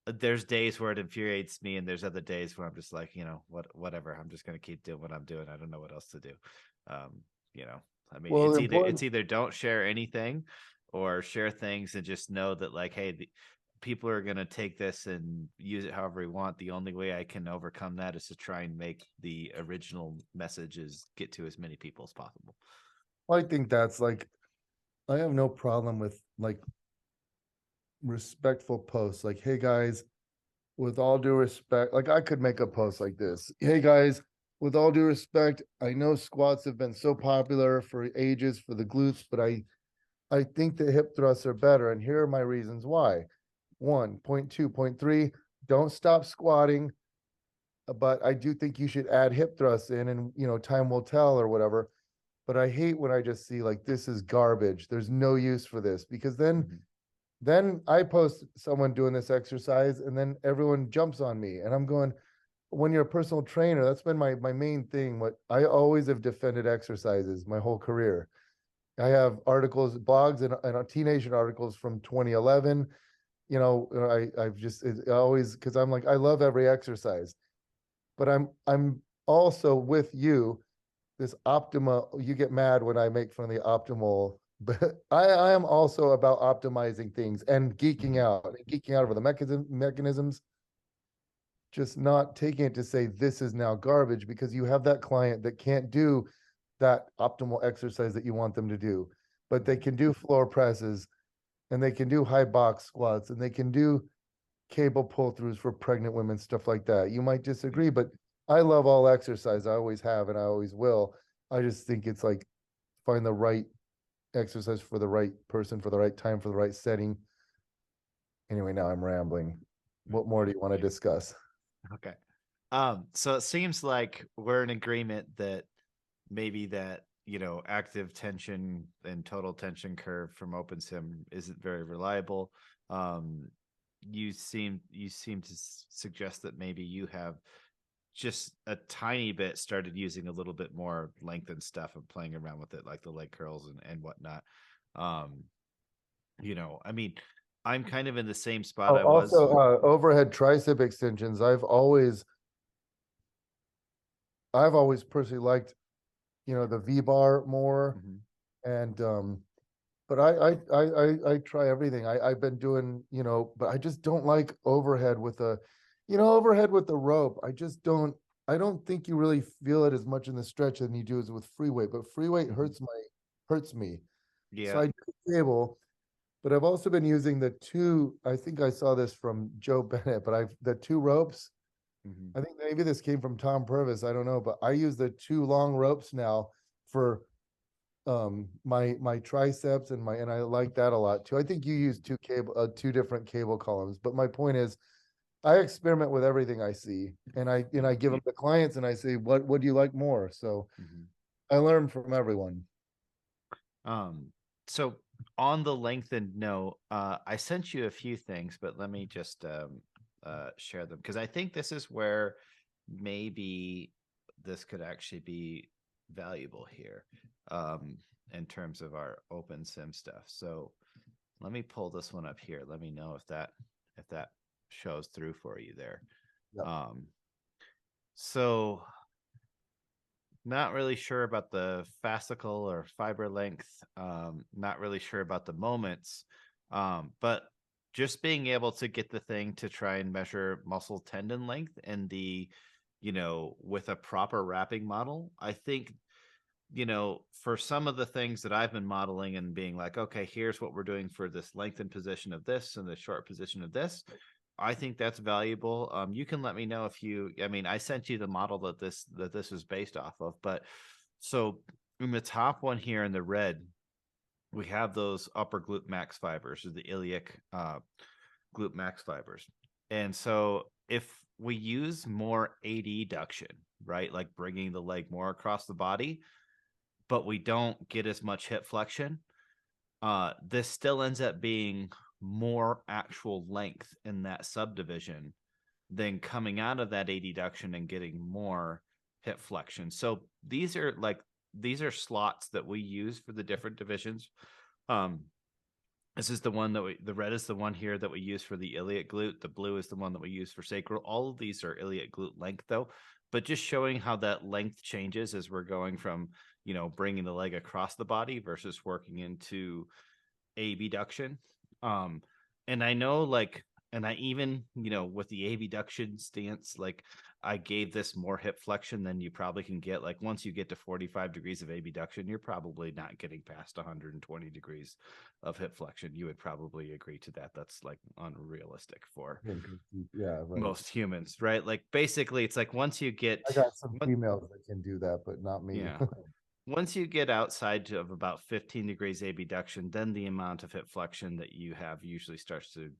there's days where it infuriates me, and there's other days where I'm just like, whatever. I'm just gonna keep doing what I'm doing. I don't know what else to do. Um, I mean, Well, it's important. either don't share anything or share things and just know that like, hey, people are going to take this and use it however we want. The only way I can overcome that is to try and make the original messages get to as many people as possible. I think that's like, I have no problem with like respectful posts. Like, hey guys, with all due respect, like I could make a post like this. Hey guys, with all due respect, I know squats have been so popular for ages for the glutes, but I think the hip thrusts are better, and here are my reasons why. 1.2.3, don't stop squatting, but I do think you should add hip thrusts in, and time will tell or whatever. But I hate when I just see like this is garbage. There's no use for this, because then I post someone doing this exercise and then everyone jumps on me, and I'm going, when you're a personal trainer, that's been my main thing. What I always have defended exercises my whole career. I have articles, blogs, and teenage articles from 2011. I've just always, because I'm like, I love every exercise, but I'm also with you. This optima, you get mad when I make fun of the optimal, but I am also about optimizing things and geeking out over the mechanisms, just not taking it to say this is now garbage, because you have that client that can't do that optimal exercise that you want them to do, but they can do floor presses, and they can do high box squats, and they can do cable pull throughs for pregnant women, stuff like that. You might disagree, but I love all exercise. I always have, and I always will. I just think it's like, find the right exercise for the right person, for the right time, for the right setting. Anyway, now I'm rambling. What more do you want to discuss? Okay. So it seems like we're in agreement that maybe that, active tension and total tension curve from OpenSim isn't very reliable. Um, you seem to suggest that maybe you have just a tiny bit started using a little bit more lengthened stuff and playing around with it, like the leg curls and whatnot. Um, I mean, I'm kind of in the same spot Oh, I was. also, overhead tricep extensions. I've always personally liked, the V bar more, Mhm. and but I try everything. I've been doing, but I just don't like overhead with overhead with the rope. I don't think you really feel it as much in the stretch than you do as with free weight, but free weight Mhm. hurts me. So Yeah. I do cable, but I've also been using I think I saw this from Joe Bennett, but the two ropes. Mhm. I think maybe this came from Tom Purvis. I don't know, but I use the two long ropes now for my triceps and I like that a lot too. I think you use two different cable columns, but my point is I experiment with everything I see, and I give them to clients, and I say, what do you like more? So Mhm. I learn from everyone. Um, so on the lengthened note, I sent you a few things, but let me just share them because I think this is where maybe this could actually be valuable here in terms of our open sim stuff. So let me pull this one up here. Let me know if that shows through for you there. Yep. Um, so not really sure about the fascicle or fiber length. Not really sure about the moments. But just being able to get the thing to try and measure muscle tendon length and with a proper wrapping model, I think, for some of the things that I've been modeling and being like, okay, here's what we're doing for this lengthened position of this and the short position of this. I think that's valuable. You can let me know I mean, I sent you the model that this is based off of, but so in the top one here in the red, we have those upper glute max fibers, or the iliac glute max fibers. And so if we use more adduction, right, like bringing the leg more across the body, but we don't get as much hip flexion, this still ends up being more actual length in that subdivision than coming out of that adduction and getting more hip flexion. So these are slots that we use for the different divisions. This is the one that the red is the one here that we use for the iliac glute. The blue is the one that we use for sacral. All of these are iliac glute length though, but just showing how that length changes as we're going from, bringing the leg across the body versus working into abduction. And I know and I even, with the abduction stance, I gave this more hip flexion than you probably can get. Like once you get to 45 degrees of abduction, you're probably not getting past 120 degrees of hip flexion. You would probably agree to that. That's like unrealistic for Yeah, right. most humans, right? Like basically it's like once you get, I got some females that can do that, but not me. yeah. Once you get outside of about 15 degrees abduction, then the amount of hip flexion that you have usually starts to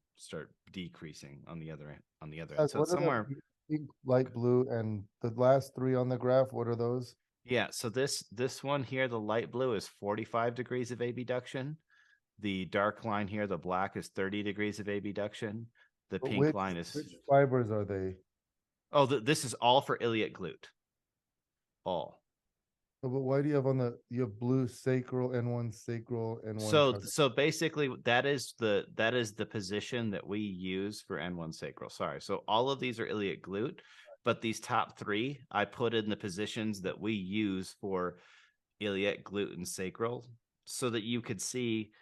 decreasing on the other end. So What it's are the somewhere. pink, light blue, and the last three on the graph? What are those? Yeah. So this one here, the light blue is 45 degrees of abduction. The dark line here, the black, is 30 degrees of abduction. The But pink line is. which fibers are they? Oh, this is all for iliac glute. All. But why do you have you have blue sacral and one sacral and one So basically that is the position that we use for N1 sacral. Sorry. So all of these are iliac glute, but these top three I put in the positions that we use for iliac glute and sacral so that you could see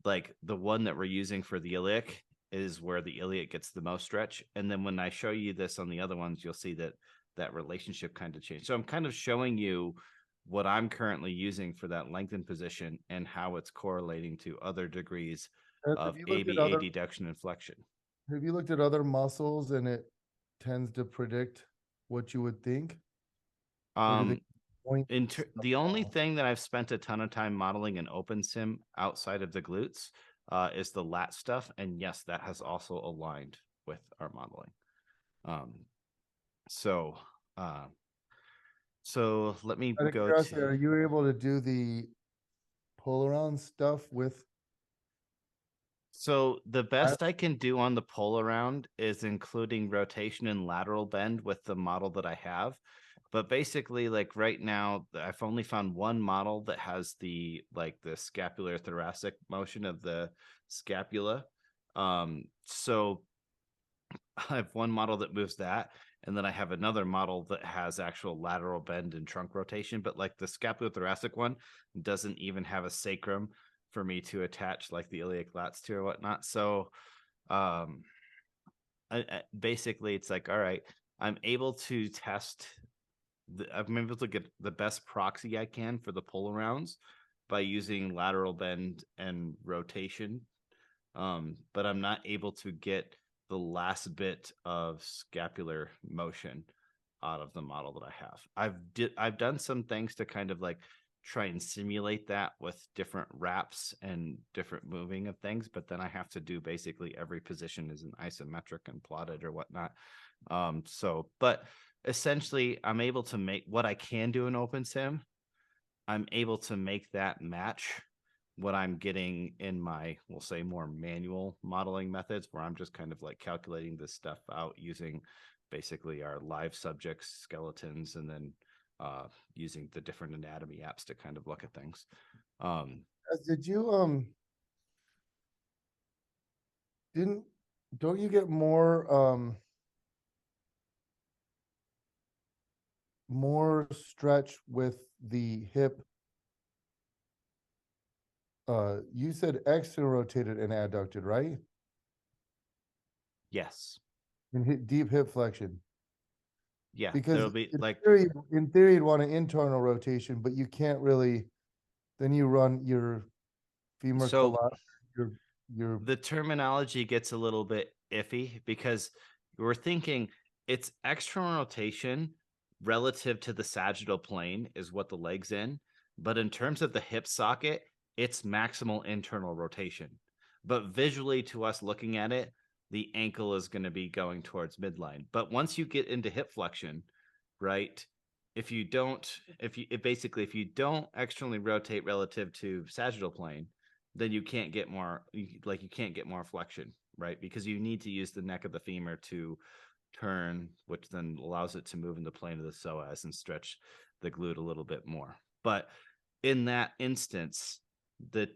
like the one that we're using for the iliac is where the iliac gets the most stretch. And then when I show you this on the other ones, you'll see that relationship kind of changed. So I'm kind of showing you what I'm currently using for that lengthened position and how it's correlating to other degrees of ABA deduction and flexion. Have you looked at other muscles and it tends to predict what you would think? The only thing that I've spent a ton of time modeling in OpenSim outside of the glutes is the lat stuff. And yes, that has also aligned with our modeling. So let me go to. Are you able to do the pull around stuff with? So the best I can do on the pull around is including rotation and lateral bend with the model that I have. But basically, like right now, I've only found one model that has the scapular thoracic motion of the scapula. So I have one model that moves that, and then I have another model that has actual lateral bend and trunk rotation. But like the scapulothoracic one doesn't even have a sacrum for me to attach like the iliac lats to or whatnot. So basically it's like, all right, I'm able to test. I'm able to get the best proxy I can for the pull arounds by using lateral bend and rotation. But I'm not able to get the last bit of scapular motion out of the model that I have. I've done some things to kind of like try and simulate that with different wraps and different moving of things, but then I have to do basically every position is an isometric and plotted or whatnot. But essentially I'm able to make what I can do in OpenSim. I'm able to make that match what I'm getting in my, we'll say, more manual modeling methods, where I'm just kind of like calculating this stuff out using basically our live subjects, skeletons, and then using the different anatomy apps to kind of look at things. Did you don't you get more stretch with the hip? You said external rotated and adducted, right? Yes. And deep hip flexion. Yeah, because there'll be in theory you'd want an internal rotation, but you can't really. Then you run your femur your the terminology gets a little bit iffy because we're thinking it's external rotation relative to the sagittal plane is what the leg's in, but in terms of the hip socket, it's maximal internal rotation. But visually to us looking at it, the ankle is going to be going towards midline. But once you get into hip flexion, right? If you don't externally rotate relative to sagittal plane, then you can't get more flexion, right? Because you need to use the neck of the femur to turn, which then allows it to move in the plane of the psoas and stretch the glute a little bit more. But in that instance, that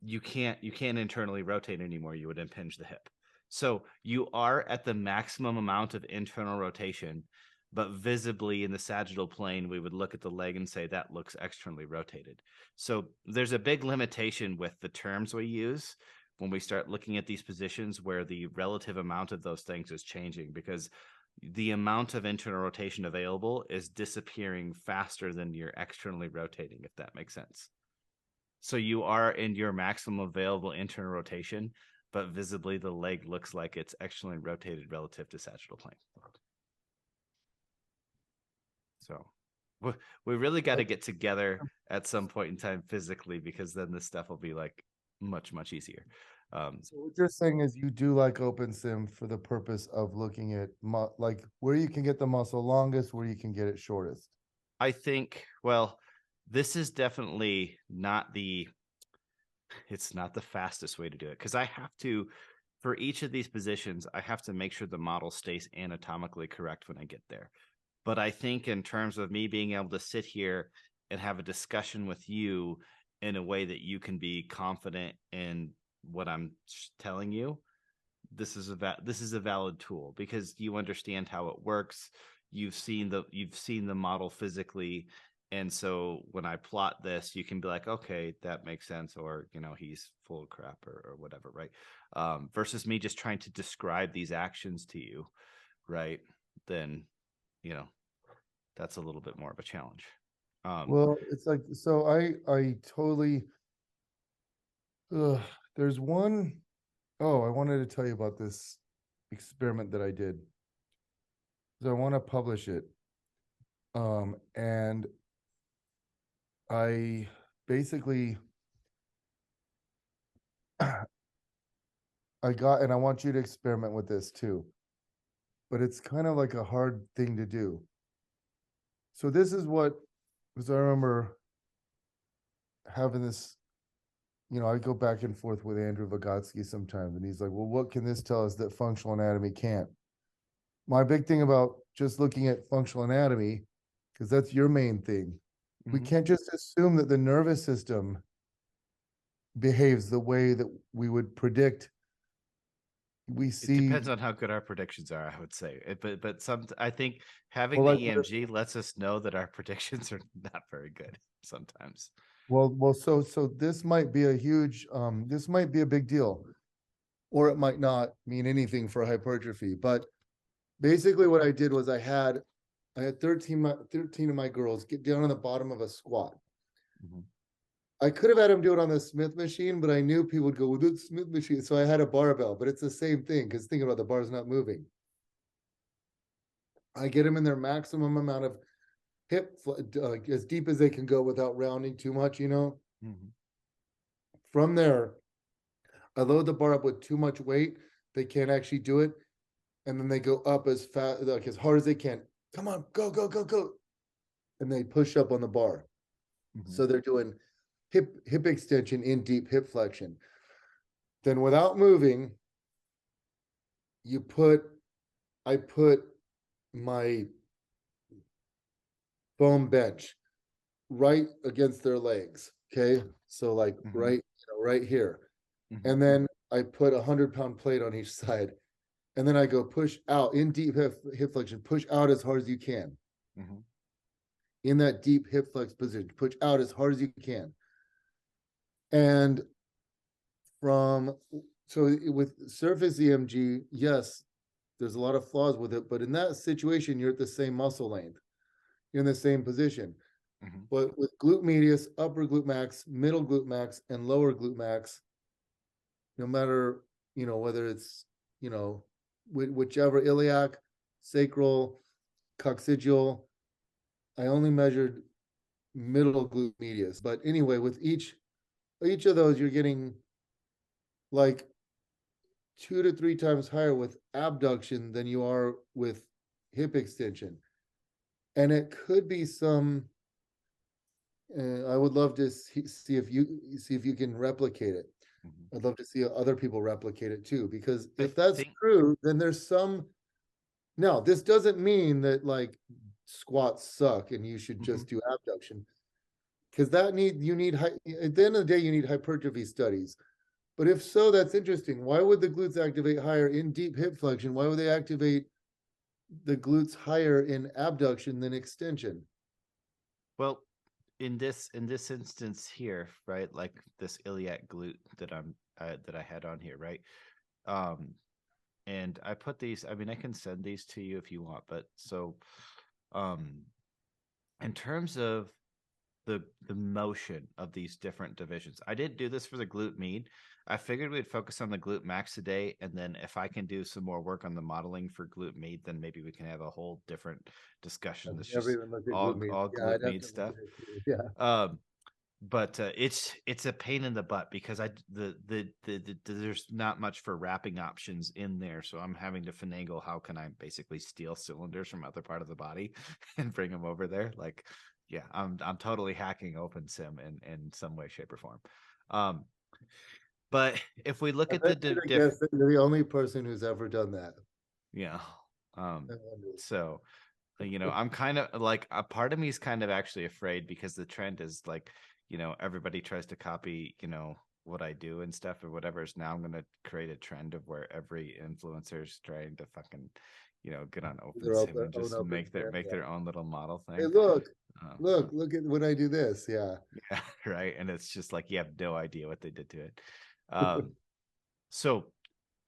you can't internally rotate anymore. You would impinge the hip. So you are at the maximum amount of internal rotation, but visibly in the sagittal plane, we would look at the leg and say that looks externally rotated. So there's a big limitation with the terms we use when we start looking at these positions where the relative amount of those things is changing, because the amount of internal rotation available is disappearing faster than you're externally rotating, if that makes sense. So you are in your maximum available internal rotation, but visibly the leg looks like it's externally rotated relative to sagittal plane. So we really got to get together at some point in time physically, because then this stuff will be like much, much easier. So what you're saying is you do like open sim for the purpose of looking at like where you can get the muscle longest, where you can get it shortest. I think, well, this is definitely not it's not the fastest way to do it, because I have to, for each of these positions, I have to make sure the model stays anatomically correct when I get there. But I think in terms of me being able to sit here and have a discussion with you in a way that you can be confident in what I'm telling you, this is a valid tool, because you understand how it works. You've seen the model physically, and so when I plot this, you can be like, okay, that makes sense, or he's full of crap, or whatever, right? Versus me just trying to describe these actions to you, right? Then that's a little bit more of a challenge. Well, it's like, so I totally, there's one, I wanted to tell you about this experiment that I did. So I want to publish it. And I basically, and I want you to experiment with this too, but it's kind of like a hard thing to do. So this is what, because I remember having this, I go back and forth with Andrew Vygotsky sometimes, and he's like, well, what can this tell us that functional anatomy can't? My big thing about just looking at functional anatomy, because that's your main thing, we can't just assume that the nervous system behaves the way that we would predict. It depends on how good our predictions are, I would say. But I think having the EMG lets us know that our predictions are not very good sometimes. Well, so this might be a huge, this might be a big deal, or it might not mean anything for hypertrophy. But basically, what I did was I had 13 of my girls get down on the bottom of a squat. I could have had them do it on the Smith machine, but I knew people would go with the Smith machine, so I had a barbell. But it's the same thing, because think about it, the bar's not moving. I get them in their maximum amount of hip, as deep as they can go without rounding too much, From there, I load the bar up with too much weight. They can't actually do it. And then they go up as fast, like as hard as they can. Come on, go, go, go, go. And they push up on the bar. So they're doing hip extension in deep hip flexion. Then without moving, I put my foam bench right against their legs. Okay. So like right here. And then I put 100-pound plate on each side. And then I go push out in deep hip flexion, push out as hard as you can. In that deep hip flex position, push out as hard as you can. And with surface EMG, yes, there's a lot of flaws with it, but in that situation, you're at the same muscle length. You're in the same position. But with glute medius, upper glute max, middle glute max, and lower glute max, no matter, whether it's, whichever iliac, sacral, coccygeal, I only measured middle glute medius. But anyway, with each of those, you're getting like 2 to 3 times higher with abduction than you are with hip extension. And it could be some, I would love to see if you can replicate it. Mhm. I'd love to see other people replicate it too, because I if that's think true, then there's some. Now, this doesn't mean that like squats suck and you should Mhm. just do abduction, because that you need at the end of the day you need hypertrophy studies. But if so, that's interesting. Why would the glutes activate higher in deep hip flexion? Why would they activate the glutes higher in abduction than extension? well, in this instance here, right? Like this iliac glute that I had on here, right? Um, and I put these. I mean, I can send these to you if you want, but so, um, in terms of the motion of these different divisions. I didn't do this for the glute med. I figured we'd focus on the glute max today, and then if I can do some more work on the modeling for glute med, then maybe we can have a whole different discussion. I've That's never just even looked at glute med. all Yeah, I'd glute have med to look stuff. at it too. Yeah. But it's a pain in the butt because there's not much for wrapping options in there, so I'm having to finagle how can I basically steal cylinders from other part of the body and bring them over there. Like, yeah, I'm totally hacking OpenSim in some way, shape, or form. Um, but if we look I at bet the you to diff, guess that you're the only person who's ever done that. yeah, I wonder. so I'm kind of like a part of me is kind of actually afraid because the trend is like, everybody tries to copy, what I do and stuff or whatever. So now I'm gonna create a trend of where every influencer is trying to fucking, get on Their OpenSim and own just open make their sim. make Yeah. their own little model Hey, thing. Um, look at when I do this. Yeah. yeah, right. And it's just like you have no idea what they did to it. Um, so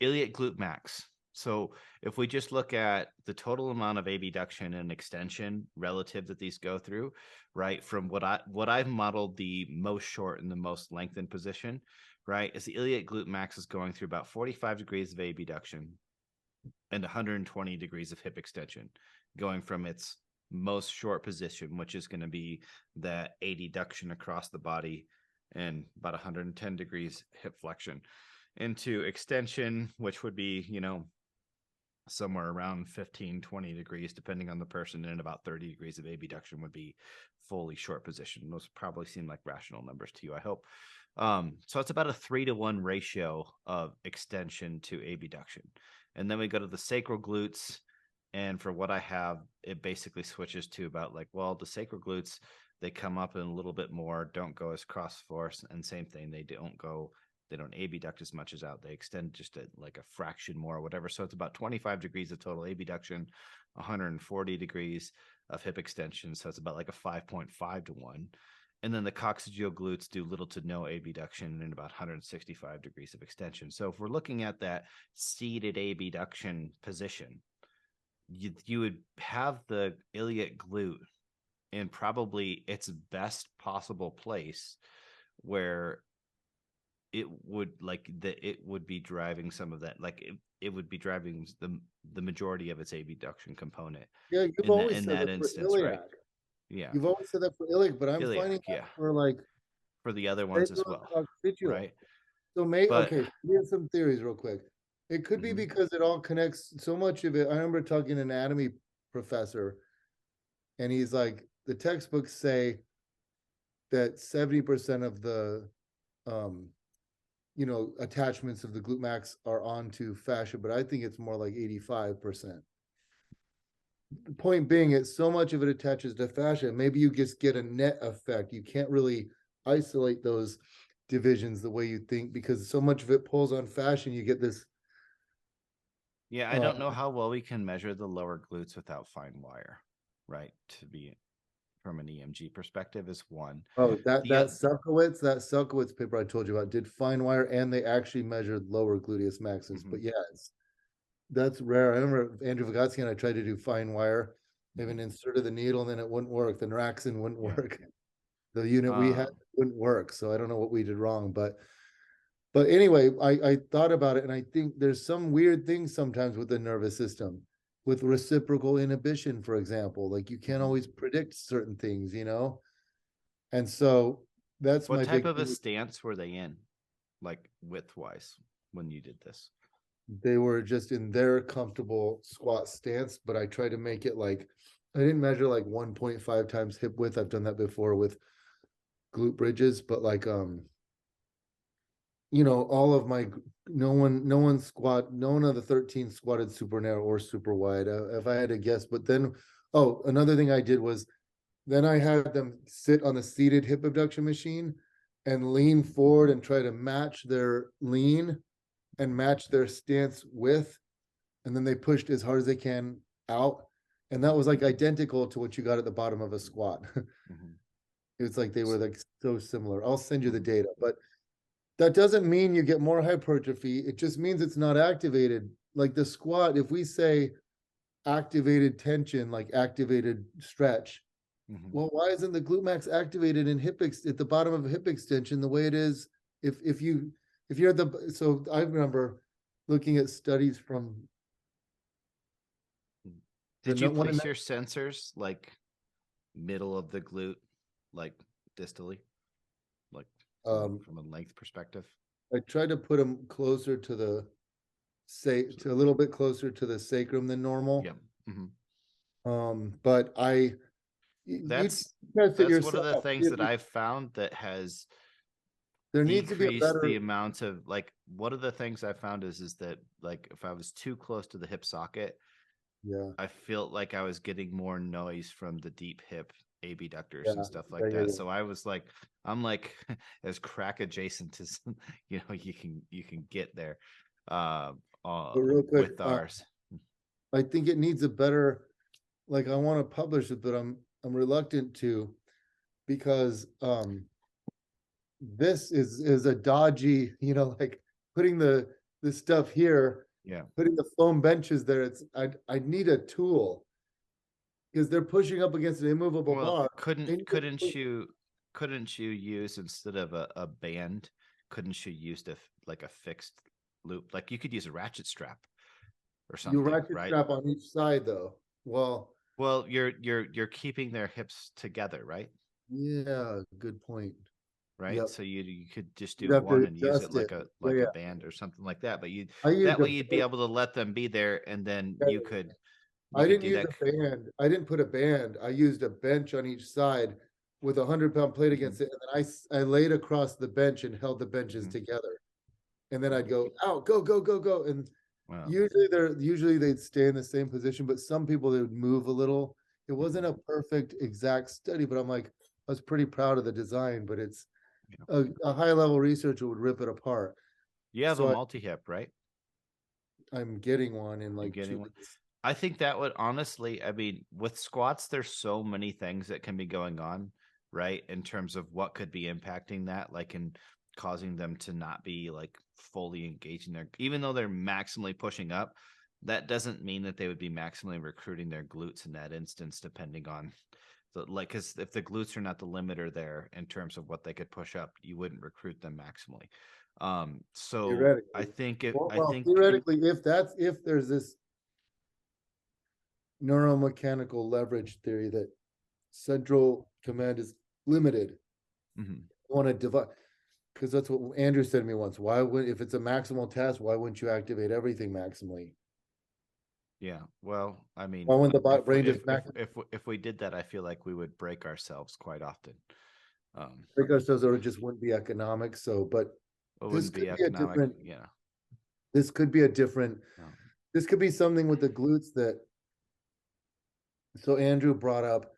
iliac glute max. So if we just look at the total amount of abduction and extension relative that these go through, right? From what I've modeled the most short and the most lengthened position, right? Is the iliac glute max is going through about 45 degrees of abduction and 120 degrees of hip extension, going from its most short position, which is going to be that adduction across the body, and about 110 degrees hip flexion, into extension, which would be, somewhere around 15, 20 degrees, depending on the person, and about 30 degrees of abduction would be fully short position. Those probably seem like rational numbers to you, I hope. So it's about a 3-to-1 ratio of extension to abduction. And then we go to the sacral glutes. And for what I have, it basically switches to about like, well, the sacral glutes, they come up in a little bit more, don't go as cross force. And same thing, they don't abduct as much as out. They extend just like a fraction more or whatever. So it's about 25 degrees of total abduction, 140 degrees of hip extension. So it's about like a 5.5 to 1. And then the coccygeal glutes do little to no abduction and about 165 degrees of extension. So if we're looking at that seated abduction position, you would have the iliac glute in probably its best possible place where it would be driving some of that, like it would be driving the majority of its abduction component Yeah, you've in that always in said that that for instance, right? iliac. Yeah, You've always said that for iliac, but I'm finding iliac, that yeah, for like for the other ones as sacral well, and coccygeal. right? So But okay, here's some theories real quick. It could be mhm, because it all connects so much of it. I remember talking to an anatomy professor, and he's like, the textbooks say that 70% of the um, attachments of the glute max are onto fascia, but I think it's more like 85%. The point being, it's so much of it attaches to fascia. Maybe you just get a net effect. You can't really isolate those divisions the way you think because so much of it pulls on fascia. And you get this. yeah, I Uh, don't know how well we can measure the lower glutes without fine wire, right? To be from an EMG perspective is one. oh, that The Selkowitz paper I told you about did fine wire, and they actually measured lower gluteus maximus. mhm, But yeah, that's rare. I remember Andrew Vygotsky and I tried to do fine wire. They mhm, even inserted the needle, and then it wouldn't work. The Naraxin wouldn't yeah. work. The unit we had Um, wouldn't work. So I don't know what we did wrong, but anyway, I thought about it, and I think there's some weird things sometimes with the nervous system, with reciprocal inhibition, for example. Like you can't mhm. always predict certain things. And so that's What my type big of a thing. stance were they in, like width wise, when you did this? they were just in their comfortable squat stance, but I tried to make it like, I didn't measure like 1.5 times hip width. I've done that before with glute bridges, but like, all of my, no one of the 13 squatted super narrow or super wide, if I had to guess. But then, oh, another thing I did was, then I had them sit on the seated hip abduction machine and lean forward and try to match their lean and match their stance width. And then they pushed as hard as they can out. And that was like identical to what you got at the bottom of a squat. Mhm. It was like they were like so similar. I'll send you the Mhm. data, but that doesn't mean you get more hypertrophy. It just means it's not activated. Like the squat, if we say activated tension, like activated stretch, Mhm. well, why isn't the glute max activated in at the bottom of a hip extension the way it is? If you're the so I remember looking at studies from the Did you one in place your sensors like middle of the glute, like distally, like from a length perspective? I tried to put them closer to the say So, to a little bit closer to the sacrum than yeah. normal. Mhm. But you That's test it that's one of yourself. the things that I've found that has There needs to be a decreased the better, amount of like one of the things I found is that like if I was too close to the hip socket, yeah, I felt like I was getting more noise from the deep hip yeah, abductors and stuff yeah, like yeah, that. yeah. So I was like, I'm like as crack adjacent as you can get there uh, uh But real quick, with ours. I think it needs a better, like I want to publish it, but I'm reluctant to because this is a dodgy, like putting the stuff here, Yeah. putting the foam benches there. I need a tool because they're pushing up against an immovable Well, bar. They couldn't need to couldn't push- you couldn't you use instead of a band, couldn't you use like a fixed loop? Like you could use a ratchet strap or You something, ratchet right? strap on each side though. Well, Well, you're keeping their hips together, right? yeah, good point. Right? Yep. So you could just You'd do have to one and use it adjust it. Yeah, like a yeah. band or something like that. But you I used that a way you'd be able to let them be there, and then you I could didn't do use that. a band. I didn't put a band. I used a bench on each side with 100-pound plate Mhm, against it. And then I laid across the bench and held the benches mhm, together. And then I'd mhm. go out, go, go, go, go. And Well, usually they'd stay in the same position, but some people they would move a little. It wasn't mhm, a perfect exact study, but I'm like, I was pretty proud of the design, but it's yeah. a high level researcher would rip it apart. You have a So multi hip, right? I'm getting one in You're like getting two one. weeks. I think that would honestly, I mean, with squats, there's so many things that can be going on, right? In terms of what could be impacting that, like in causing them to not be like fully engaging their, even though they're maximally pushing up, that doesn't mean that they would be maximally recruiting their glutes in that instance, depending on the like, because if the glutes are not the limiter there in terms of what they could push up, you wouldn't recruit them maximally. So I Theoretically. think I Well, think theoretically, if there's this neuromechanical leverage theory that central command is limited, mhm. I want to divide because that's what Andrew said to me once. Why would if it's a maximal task, why wouldn't you activate everything maximally? Yeah. Well, I mean, Why wouldn't the if we brain if just if max if we did that, I feel like we would break ourselves quite often. Um, break ourselves or it just wouldn't be economic? So, but it this wouldn't be could be a economic. different, Yeah. this could be a different, No. this could be something with the glutes that so Andrew brought up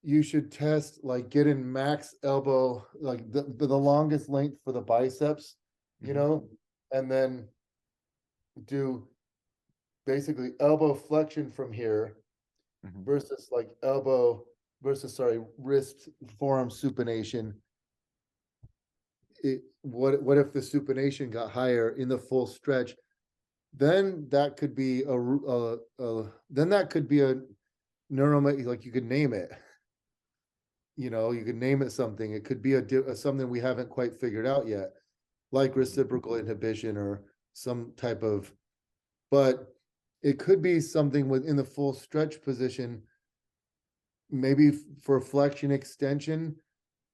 you should test like get in max elbow, like the longest length for the biceps, Hmm. and then do basically elbow flexion from here Hmm. versus like elbow versus sorry, wrist forearm supination. What if the supination got higher in the full stretch? Then that could be then that could be a neuro like you could name it. You could name it something. It could be something we haven't quite figured out yet, like reciprocal inhibition or some type of, but it could be something within the full stretch position, maybe for flexion extension,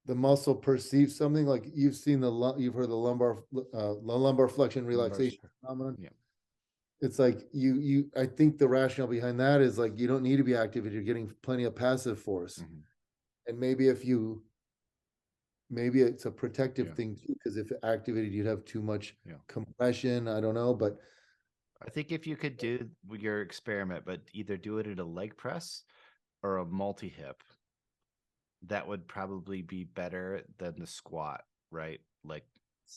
the muscle perceives something like you've heard the lumbar flexion Lumbar. relaxation phenomenon. Yeah. it's like I think the rationale behind that is like you don't need to be active if you're getting plenty of passive force. Mhm. And maybe it's a protective Yeah. thing too, because if activated, you'd have too much Yeah. compression. I don't know, but I think if you could do your experiment, but either do it at a leg press or a multi hip, that would probably be better than the squat, right? Like,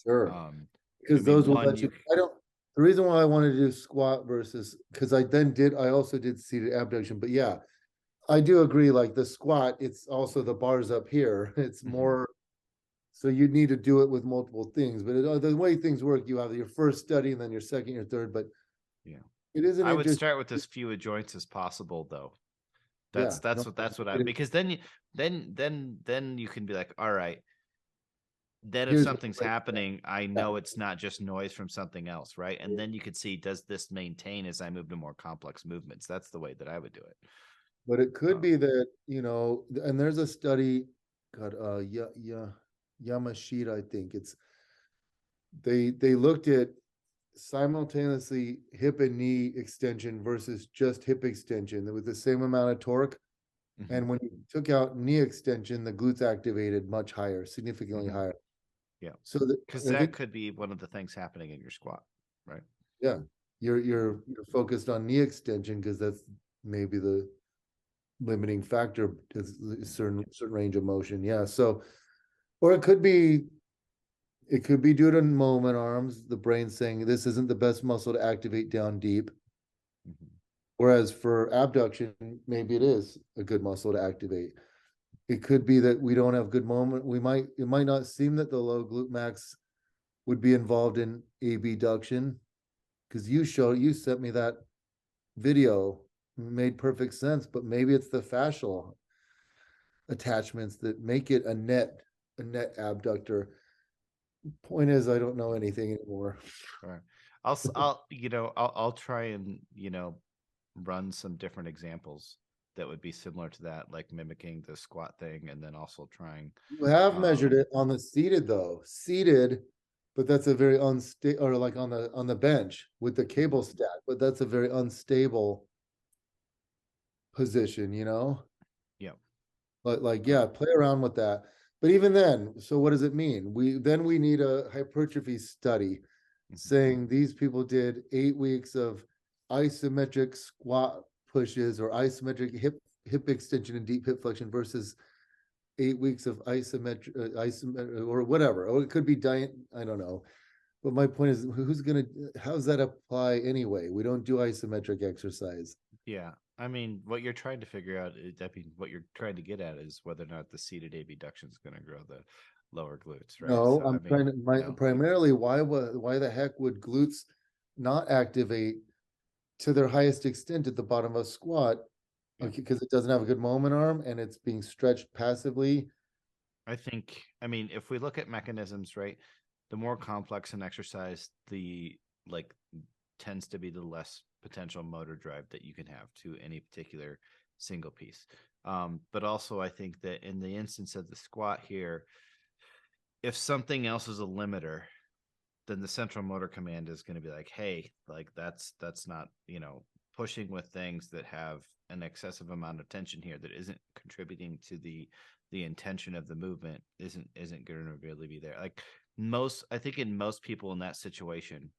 sure. um, I Because mean, those will one let you, you, I don't, the reason why I wanted to do squat versus, because I also did seated abduction, but yeah, I do agree, like the squat, it's also the bars up here. It's Mhm. more, so you need to do it with multiple things, but the way things work, you have your first study and then your second, your third, but Yeah, it is an I would interesting, start with as few joints as possible, though. yeah, no, That's what I, it- because then you can be like, all right, then if here's something's what, happening, I yeah, know it's not just noise from something else, right? And then you could see, does this maintain as I move to more complex movements? That's the way that I would do it. but it could Um, be that, and there's a study, God, Yamashita, I think they looked at simultaneously hip and knee extension versus just hip extension with the same amount of torque. mhm, And when you took out knee extension, the glutes activated much higher, significantly mhm. higher. Yeah, So that because I that think, could be one of the things happening in your squat, right? yeah, you're Mhm. you're you're focused on knee extension because that's maybe the limiting factor to a Yeah, certain range of motion. Yeah. So, or it could be due to moment arms, the brain saying this isn't the best muscle to activate down deep. mhm. Whereas for abduction, maybe it is a good muscle to activate. It could be that we don't have good moment. It might not seem that the low glute max would be involved in abduction because you sent me that video, made perfect sense, but maybe it's the fascial attachments that make it a net abductor. Point is, I don't know anything anymore. Right. I'll try and run some different examples that would be similar to that, like mimicking the squat thing, and then also trying. You have measured Um, it on the seated though. Seated, but that's a very unstable, or like on the bench with the mhm, cable stack, but that's a very unstable position. yeah. But like, Um, yeah, play around with that. But even then, so what does it mean? We need a hypertrophy study mhm, saying these people did 8 weeks of isometric squat pushes or isometric hip extension and deep hip flexion versus 8 weeks of isometric or whatever. Or it could be diet. I don't know. But my point is, how's that apply anyway? We don't do isometric exercise. yeah. I mean, what you're trying to figure out, what you're trying to get at is whether or not the seated abduction is going to grow the lower glutes, right? No, So, I I'm mean, trying to no, primarily why the heck would glutes not activate to their highest extent at the bottom of a squat? yeah. Okay, because it doesn't have a good moment arm and it's being stretched passively. I mean, if we look at mechanisms, right, the more complex an exercise, the like tends to be the less potential motor drive that you can have to any particular single piece. But also, I think that in the instance of the squat here, if something else is a limiter, then the central motor command is going to be like, hey, like that's not, pushing with things that have an excessive amount of tension here that isn't contributing to the intention of the movement isn't going to really be there. Like I think in most people in that situation,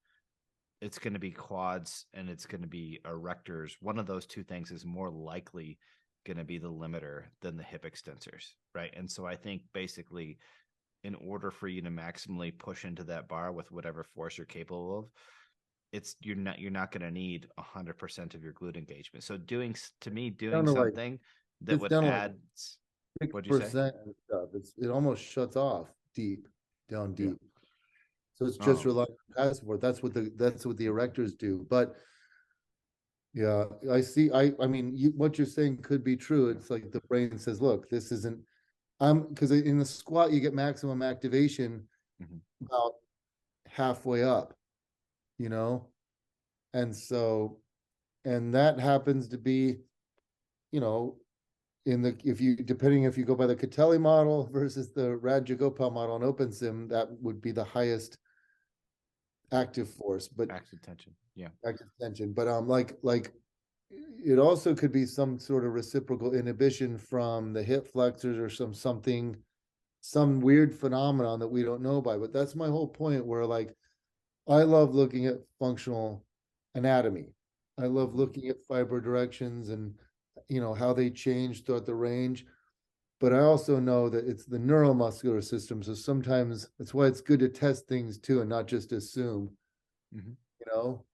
it's going to be quads and it's going to be erectors. One of those two things is more likely going to be the limiter than the hip extensors, right? And so I think basically, in order for you to maximally push into that bar with whatever force you're capable of, you're not going to need 100% of your glute engagement. So Down doing to like something that it's would down to like add, six what'd you say? percent and stuff. It almost shuts off down Yeah. deep. So it's just Um, relying on passive support. That's what the erectors do. But yeah, I see. I mean, what you're saying could be true. yeah. It's like the brain says, "Look, this isn't." Because in the squat you get maximum activation Mhm. about halfway up, you know, and so and that happens to be, you know, depending if you go by the Catelli model versus the Radjagopal model on OpenSim, that would be the highest active force, but Active tension. Yeah. active tension. But like it also could be some sort of reciprocal inhibition from the hip flexors or some weird phenomenon that we don't know by. But that's my whole point where like I love looking at functional anatomy. I love looking at fiber directions and how they change throughout the range. But I also know that it's the neuromuscular system. So sometimes that's why it's good to test things too and not just assume, Mm-hmm. you know?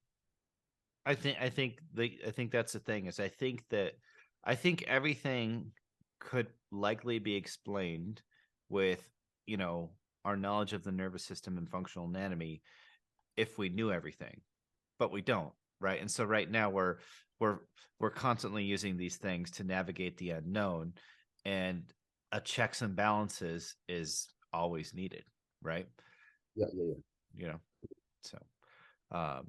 I think that's the thing is I think everything could likely be explained with, you know, our knowledge of the nervous system and functional anatomy if we knew everything, but we don't, right? And so right now we're we're constantly using these things to navigate the unknown, and a checks and balances is always needed, right? Yeah, yeah, yeah. You know, so um,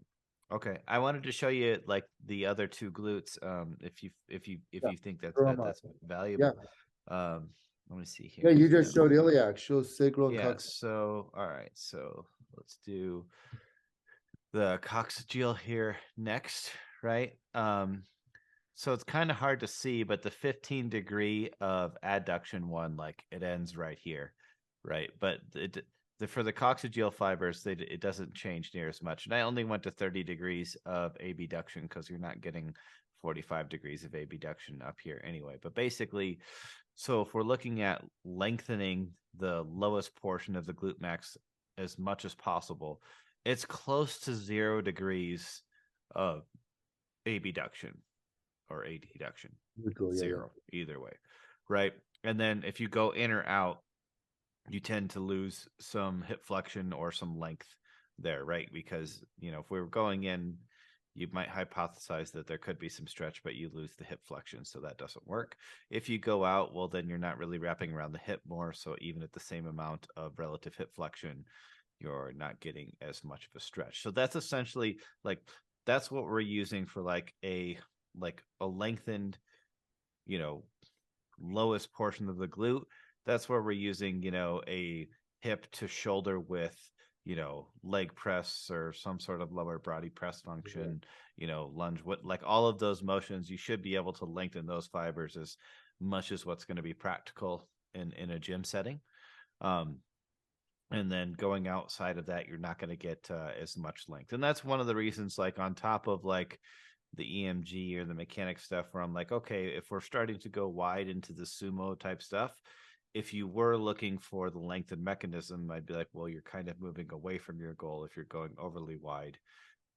okay, I wanted to show you like the other two glutes. If Yeah. you think Throw 'em out. that's Yeah. valuable. Um, let me see Yeah, here. you just So showed iliac, show sacral and yeah, coccygeal. so all right, so let's do the coccygeal here next, right? So it's kind of hard to see, but the 15 degree of adduction one, like it ends right here, right? But for the coccygeal fibers, it doesn't change near as much. And I only went to 30 degrees of abduction because you're not getting 45 degrees of abduction up here anyway. But basically, so if we're looking at lengthening the lowest portion of the glute max as much as possible, it's close to 0 degrees of abduction or adduction, Neutral, yeah, yeah. zero either way, right? And then if you go in or out, you tend to lose some hip flexion or some length there, right? Because if we were going in, you might hypothesize that there could be some stretch, but you lose the hip flexion, so that doesn't work. If you go out, well, then you're not really wrapping around the hip more, so even at the same amount of relative hip flexion, you're not getting as much of a stretch. So that's essentially like that's what we're using for like a lengthened, you know, lowest portion of the glute. That's where we're using, a hip to shoulder with, leg press or some sort of lower body press Yeah. function, lunge, what like all of those motions, you should be able to lengthen those fibers as much as what's going to be practical in a gym setting. Um, and then going outside of that, you're not going to get as much length. And that's one of the reasons, like on top of like the EMG or the mechanic stuff, where I'm like, okay, if we're starting to go wide into the sumo type stuff, if you were looking for the lengthened mechanism, I'd be like, well, you're kind of moving away from your goal if you're going overly wide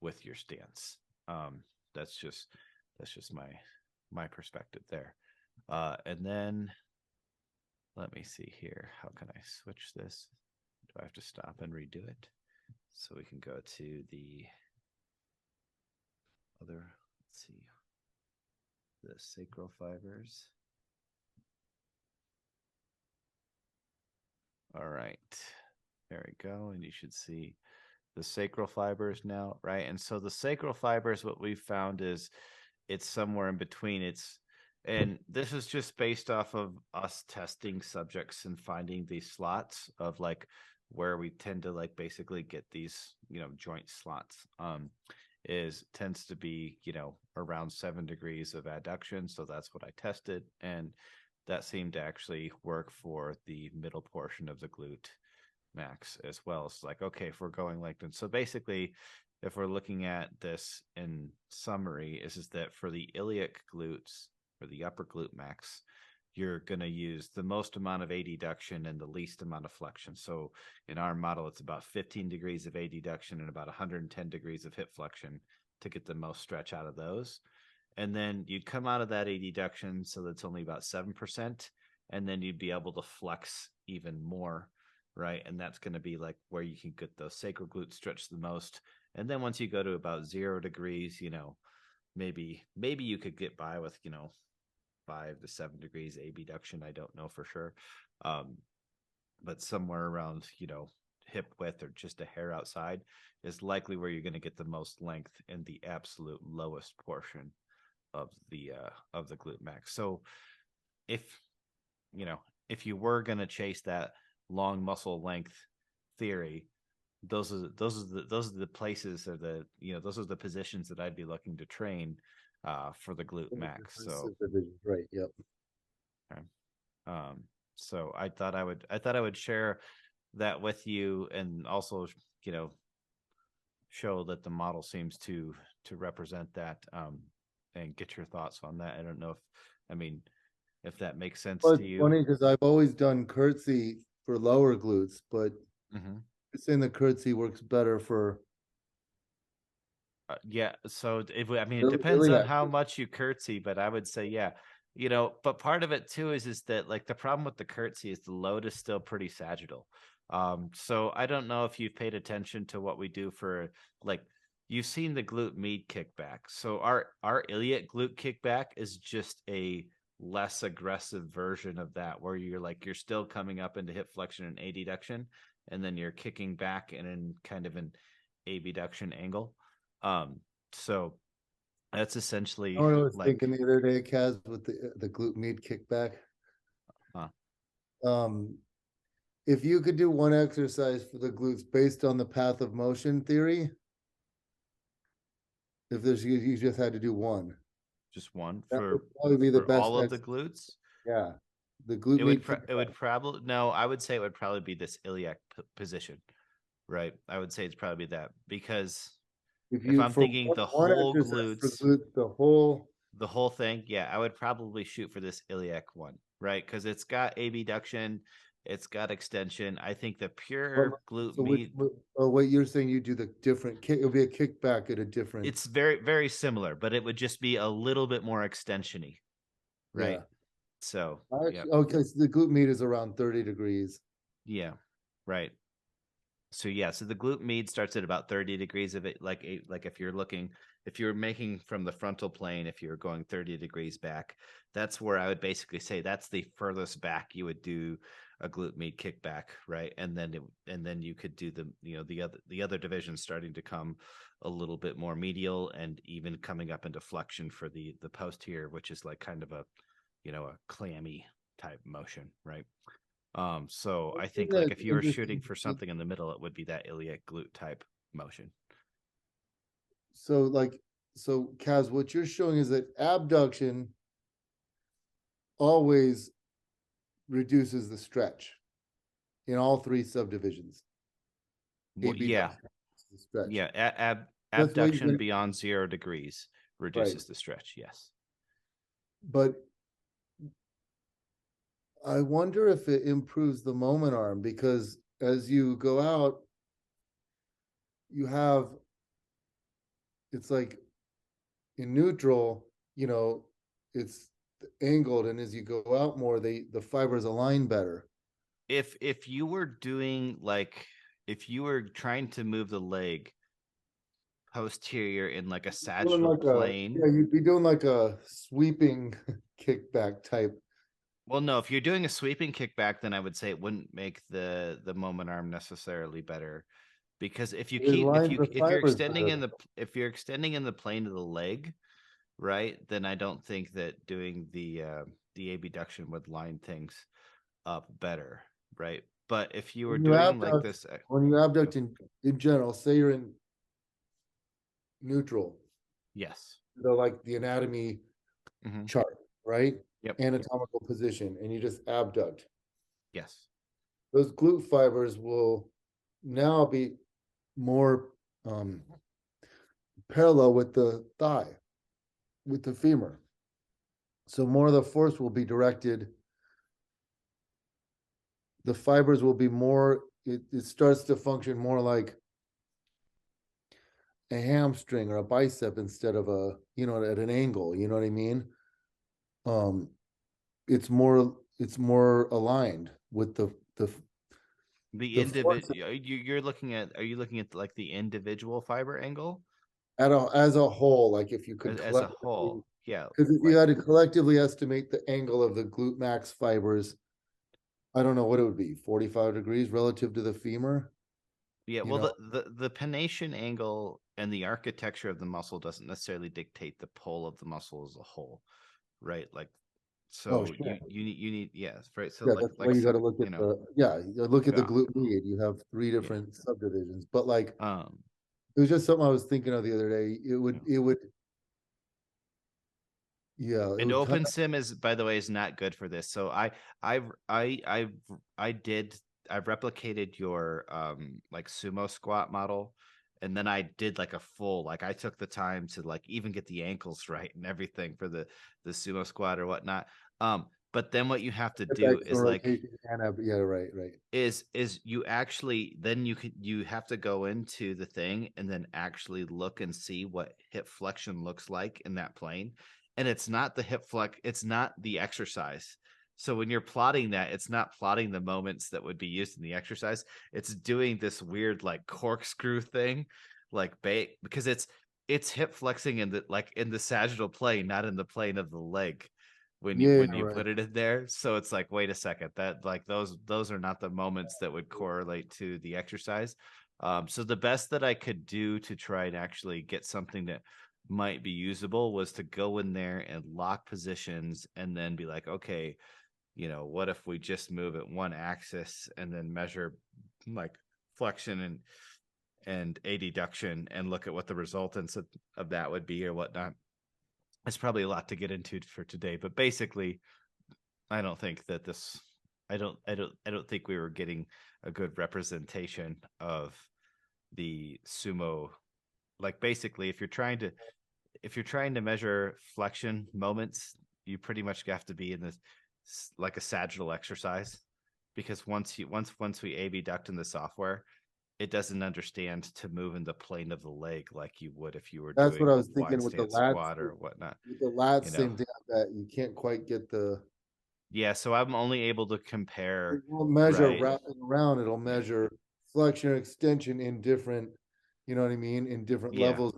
with your stance. Um, that's just my perspective there. And then let me see here. How can I switch this? Do I have to stop and redo it? So we can go to the other, let's see, the sacral fibers. All right. There we go. And you should see the sacral fibers now, right? And so the sacral fibers, what we've found is it's somewhere in between. And this is just based off of us testing subjects and finding these slots of like where we tend to like basically get these, joint slots. Is tends to be, around 7 degrees of adduction. So that's what I tested. And that seemed to actually work for the middle portion of the glute max as well. It's like, okay, if we're going like that. So basically, if we're looking at this in summary, is that for the iliac glutes or the upper glute max, you're going to use the most amount of adduction and the least amount of flexion. So in our model, it's about 15 degrees of adduction and about 110 degrees of hip flexion to get the most stretch out of those. And then you'd come out of that adduction, so that's only about 7%. And then you'd be able to flex even more, right? And that's going to be like where you can get those sacral glutes stretched the most. And then once you go to about 0 degrees, maybe you could get by with 5 to 7 degrees abduction. I don't know for sure, but somewhere around hip width or just a hair outside is likely where you're going to get the most length in the absolute lowest portion of the glute max. So if if you were going to chase that long muscle length theory, those are the places, or the, those are the positions that I'd be looking to train for the glute In the max. different So subdivisions, right? Yep. okay. um so I thought I would share that with you, and also, you know show that the model seems to represent that, and get your thoughts on that. I don't know if, I mean, if that makes sense Well, to it's you. funny because I've always done curtsy for lower glutes, but Hmm. you're saying the curtsy works better for Yeah, so I mean, it depends on iliac. how much you curtsy, but I would say, yeah, but part of it too is that, like, the problem with the curtsy is the load is still pretty sagittal. So I don't know if you've paid attention to what we do for, like, you've seen the glute med kickback. So our iliac glute kickback is just a less aggressive version of that, where you're still coming up into hip flexion and adduction, and then you're kicking back and in kind of an abduction angle. So that's I essentially was like, thinking the other day, Kaz, with the glute med kickback. uh, Um, if you could do one exercise for the glutes based on the path of motion theory, if there's you just had to do one, just one that would for probably be the best all of the ex. glutes. Yeah, the glute It would med it kickback. would probably no, I would say it would probably be this iliac position, right? I would say it's probably that, because If if you I'm for thinking the one whole exercise for glutes, glutes, the whole. the whole thing, yeah, I would probably shoot for this iliac one, right? Because it's got abduction, it's got extension. I think the But pure glute so which, med, oh wait, you're saying you do the different kick? It'll be a kickback at a different. it's very, very similar, but it would just be a little bit more extensiony, right? Yeah. So, yeah, Actually, okay, so the glute med is around 30 degrees. yeah, right. So yeah, so the glute med starts at about 30 degrees of it, like if you're making from the frontal plane, if you're going 30 degrees back, that's where I would basically say that's the furthest back you would do a glute med kickback, right? And then you could do the other division starting to come a little bit more medial, and even coming up into flexion for the posterior, which is like kind of a clammy type motion, right? So I think, like, That's if you were shooting interesting. for something in the middle, it would be that iliac glute type motion. So like, so Kaz, what you're showing is that abduction always reduces the stretch in all three subdivisions. Well, yeah, Abduction is the stretch. yeah. That's why you're Abduction gonna, beyond 0 degrees right. reduces the stretch. Yes. But I wonder if it improves the moment arm because as you go out, you have it's like in neutral, it's angled, and as you go out more, the fibers align better. If you were doing, like, if you were trying to move the leg posterior in like a Doing sagittal like a plane. yeah, you'd be doing like a sweeping kickback type. Well, no, if you're doing a sweeping kickback, then I would say it wouldn't make the moment arm necessarily better, because if you It keep aligns the if you're fibers extending better. in the plane of the leg, right, then I don't think that doing the abduction would line things up better, right? But if you were When you doing like abduct, this, when you abduct in general, say you're in neutral, yes. like the anatomy Hmm. chart, right? Yep. Anatomical position, and you just abduct. Yes. Those glute fibers will now be more parallel with the thigh, with the femur. So more of the force will be directed. The fibers will be more, it starts to function more like a hamstring or a bicep instead of at an angle, you know what I mean? Um, it's more aligned with The the force individual, are you looking at like the individual fiber angle as a whole, like if you could as a collectively, whole? Yeah, because if you right. had to collectively estimate the angle of the glute max fibers, I don't know what it would be, 45 degrees relative to the femur, Yeah, you well, know? the pennation angle and the architecture of the muscle doesn't necessarily dictate the pull of the muscle as a whole, right? Like, Oh, So sure. you need, yes, right. So Yeah, that's why like you got some, to look you at know, the, yeah, you look at the yeah, glute med. You have three yeah. different subdivisions, but like, Um, it was just something I was thinking of the other day. yeah. Yeah, it And would kind open of, sim is, by the way, is not good for this. So I've I did I've replicated your like sumo squat model, and then I did like a full, like I took the time to like even get the ankles right and everything for the sumo squat or whatnot. But then what you have to do extra is like rotation and yeah, right, right. is you actually, then you have to go into the thing and then actually look and see what hip flexion looks like in that plane. And it's not the hip flex, it's not the exercise. So when you're plotting that, it's not plotting the moments that would be used in the exercise. It's doing this weird like corkscrew thing, like because it's hip flexing in the, like in the sagittal plane, not in the plane of the leg Yeah, when yeah, you right. put it in there. So it's like, wait a second, that like those are not the moments that would correlate to the exercise. So the best that I could do to try and actually get something that might be usable was to go in there and lock positions and then be like, okay, what if we just move it one axis and then measure like flexion and adduction and look at what the resultants of that would be or whatnot. It's probably a lot to get into for today, but basically, I don't think that this. I don't think we were getting a good representation of the sumo. Like basically, if you're trying to measure flexion moments, you pretty much have to be in this like a sagittal exercise, because once we AB duct in the software, it doesn't understand to move in the plane of the leg like you would if you were That's what doing I a was wide thinking with the stance lats. squat or whatnot. With the lats, You know, same thing like that. You can't quite get the, yeah. So I'm only able to it compare, won't measure right? wrapping around, it'll Yeah, measure flexion and extension in different, you know what I mean, in different yeah. levels.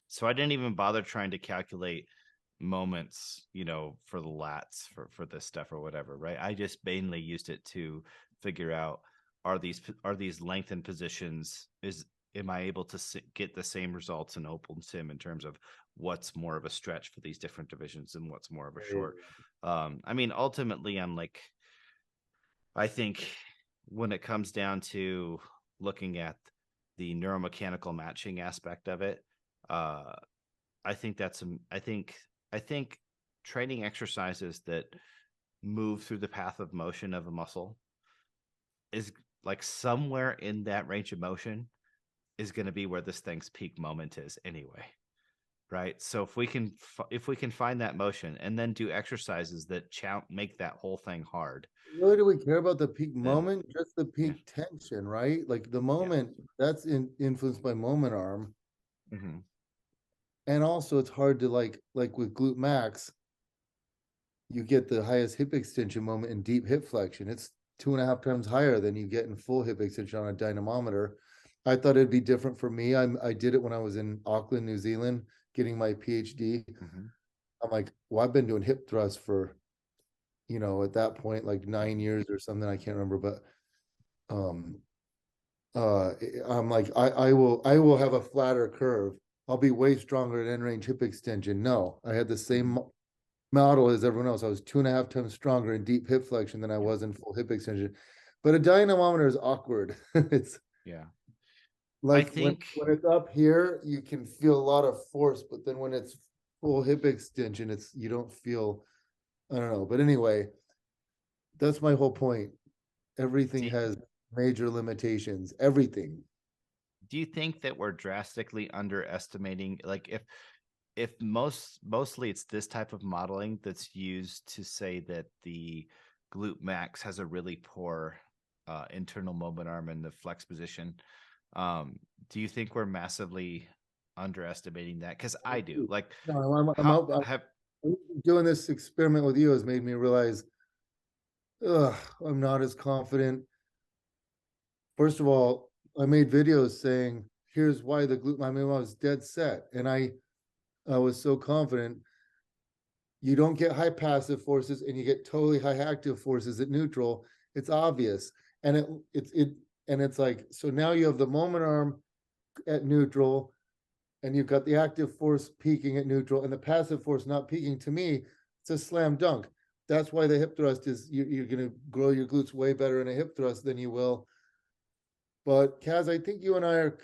So I didn't even bother trying to calculate moments, for the lats for this stuff or whatever, right? I just mainly used it to figure out, are these lengthened positions, is am I able to get the same results in open sim in terms of what's more of a stretch for these different divisions and what's more of a short. I mean, ultimately, I think when it comes down to looking at the neuromechanical matching aspect of it, uh, I think I think training exercises that move through the path of motion of a muscle is like somewhere in that range of motion is going to be where this thing's peak moment is anyway, right? So if we can find that motion and then do exercises that make that whole thing hard, Really, do we care about the peak then moment? Just the yeah, peak tension, right? Like the yeah, moment that's influenced by moment arm. mm-hmm, And also it's hard to like with glute max, you get the highest hip extension moment in deep hip flexion. It's 2.5 times higher than you get in full hip extension on a dynamometer. I thought it'd be different for me. I did it when I was in Auckland, New Zealand, getting my PhD. mm-hmm, I'm like, well, I've been doing hip thrusts for, at that point, like nine mm-hmm. years or something. I can't remember, but uh I'm like, I will have a flatter curve. I'll be way stronger at end range hip extension. No, I had the Mm-hmm. same model as everyone else. I was 2.5 times stronger in deep hip flexion than I Yeah, was in full hip extension. But a dynamometer is awkward. It's yeah. I like when think when it's up here, you can feel a lot of force, but then when it's full hip extension, it's you don't feel, I don't know. But anyway, that's my whole point. Everything do, has major limitations. Everything. do you think that we're drastically underestimating, like if mostly it's this type of modeling that's used to say that the glute max has a really poor internal moment arm in the flex position? um do you think we're massively underestimating that? Because I do. Like, No, how have I'm doing this experiment with you has made me realize, ugh, I'm not as confident. First of all, I made videos saying, here's why the glute, I mean, I was dead set. And I was so confident. You don't get high passive forces and you get totally high active forces at neutral. It's obvious. And it's like, so now you have the moment arm at neutral and you've got the active force peaking at neutral and the passive force not peaking. To me, it's a slam dunk. That's why the hip thrust is you're going to grow your glutes way better in a hip thrust than you will. But Kaz, I think you and I are